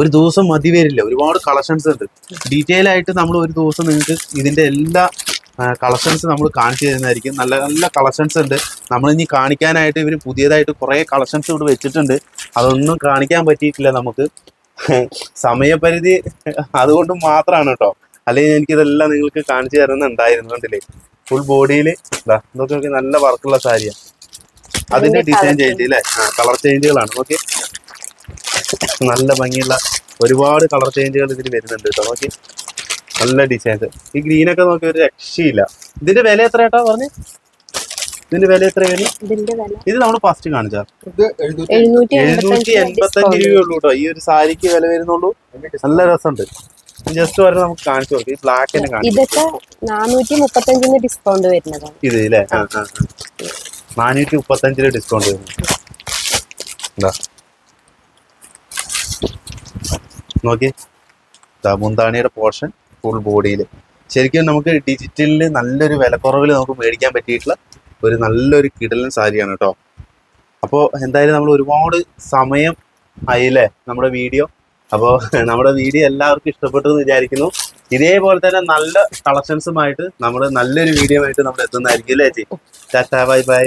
ഒരു ദിവസം മതി വരില്ല. ഒരുപാട് കളക്ഷൻസ് ഉണ്ട്. ഡീറ്റെയിൽ ആയിട്ട് നമ്മൾ ഒരു ദിവസം നിങ്ങൾക്ക് ഇതിന്റെ എല്ലാ കളക്ഷൻസ് നമ്മൾ കാണിച്ചു തരുന്നതായിരിക്കും. നല്ല നല്ല കളക്ഷൻസ് ഉണ്ട്. നമ്മളിനി കാണിക്കാനായിട്ട് ഇവർ പുതിയതായിട്ട് കുറേ കളക്ഷൻസ് ഇവിടെ വെച്ചിട്ടുണ്ട്. അതൊന്നും കാണിക്കാൻ പറ്റിയിട്ടില്ല നമുക്ക്, സമയപരിധി അതുകൊണ്ട് മാത്രമാണ് കേട്ടോ. അല്ലെങ്കിൽ എനിക്കിതെല്ലാം നിങ്ങൾക്ക് കാണിച്ചു തരുന്നുണ്ടായിരുന്നു. കണ്ടില്ലേ, ഫുൾ ബോഡിയിൽ ഇതൊക്കെ നല്ല വർക്കുള്ള സാരിയാണ്. അതിന്റെ ഡിസൈൻ ചേഞ്ച് അല്ലേ, കളർ ചേഞ്ചുകളാണ്. ഓക്കെ, നല്ല ഭംഗിയുള്ള ഒരുപാട് കളർ ചേഞ്ചുകൾ ഇതിൽ വരുന്നുണ്ട് കേട്ടോ. നോക്കി, നല്ല ഡിസൈൻസ്. ഈ ഗ്രീനൊക്കെ നോക്കി ഒരു രക്ഷയില്ല. ഇതിന്റെ വില എത്ര കേട്ടോ പറഞ്ഞു? ഇതിന്റെ വില എത്ര വരും? ഇത് നമ്മൾ ഫസ്റ്റ് കാണിച്ചാ 785 രൂപയുള്ളൂ കേട്ടോ. ഈ ഒരു സാരിക്ക് വില വരുന്നുള്ളൂ. നല്ല രസമുണ്ട്. ജസ്റ്റ് വരെ നമുക്ക് കാണിച്ചു കൊടുക്കും. ഈ ബ്ലാക്ക് തന്നെ കാണിച്ചു. ഇതൊക്കെ 435 ഡിസ്കൗണ്ട് വരുന്നതാണ്. ഇത് അല്ലേ, 435 ഡിസ്കൗണ്ട് വരുന്നു. എന്താ നോക്കി, മുന്താണിയുടെ പോർഷൻ ഫുൾ ബോഡിയിൽ. ശരിക്കും നമുക്ക് ഡിജിറ്റലിൽ നല്ലൊരു വിലക്കുറവിൽ നമുക്ക് മേടിക്കാൻ പറ്റിയിട്ടുള്ള ഒരു നല്ലൊരു കിടലൻ സാരിയാണ് കേട്ടോ. അപ്പോൾ എന്തായാലും നമ്മൾ ഒരുപാട് സമയം ആയില്ലേ നമ്മുടെ വീഡിയോ. അപ്പോൾ നമ്മുടെ വീഡിയോ എല്ലാവർക്കും ഇഷ്ടപ്പെട്ടു എന്ന് വിചാരിക്കുന്നു. ഇതേപോലെ തന്നെ നല്ല കളക്ഷൻസുമായിട്ട് നമ്മൾ നല്ലൊരു വീഡിയോ ആയിട്ട് നമ്മൾ എത്തുന്നതായിരിക്കും അല്ലേ ചേച്ചി? Tata, bye bye.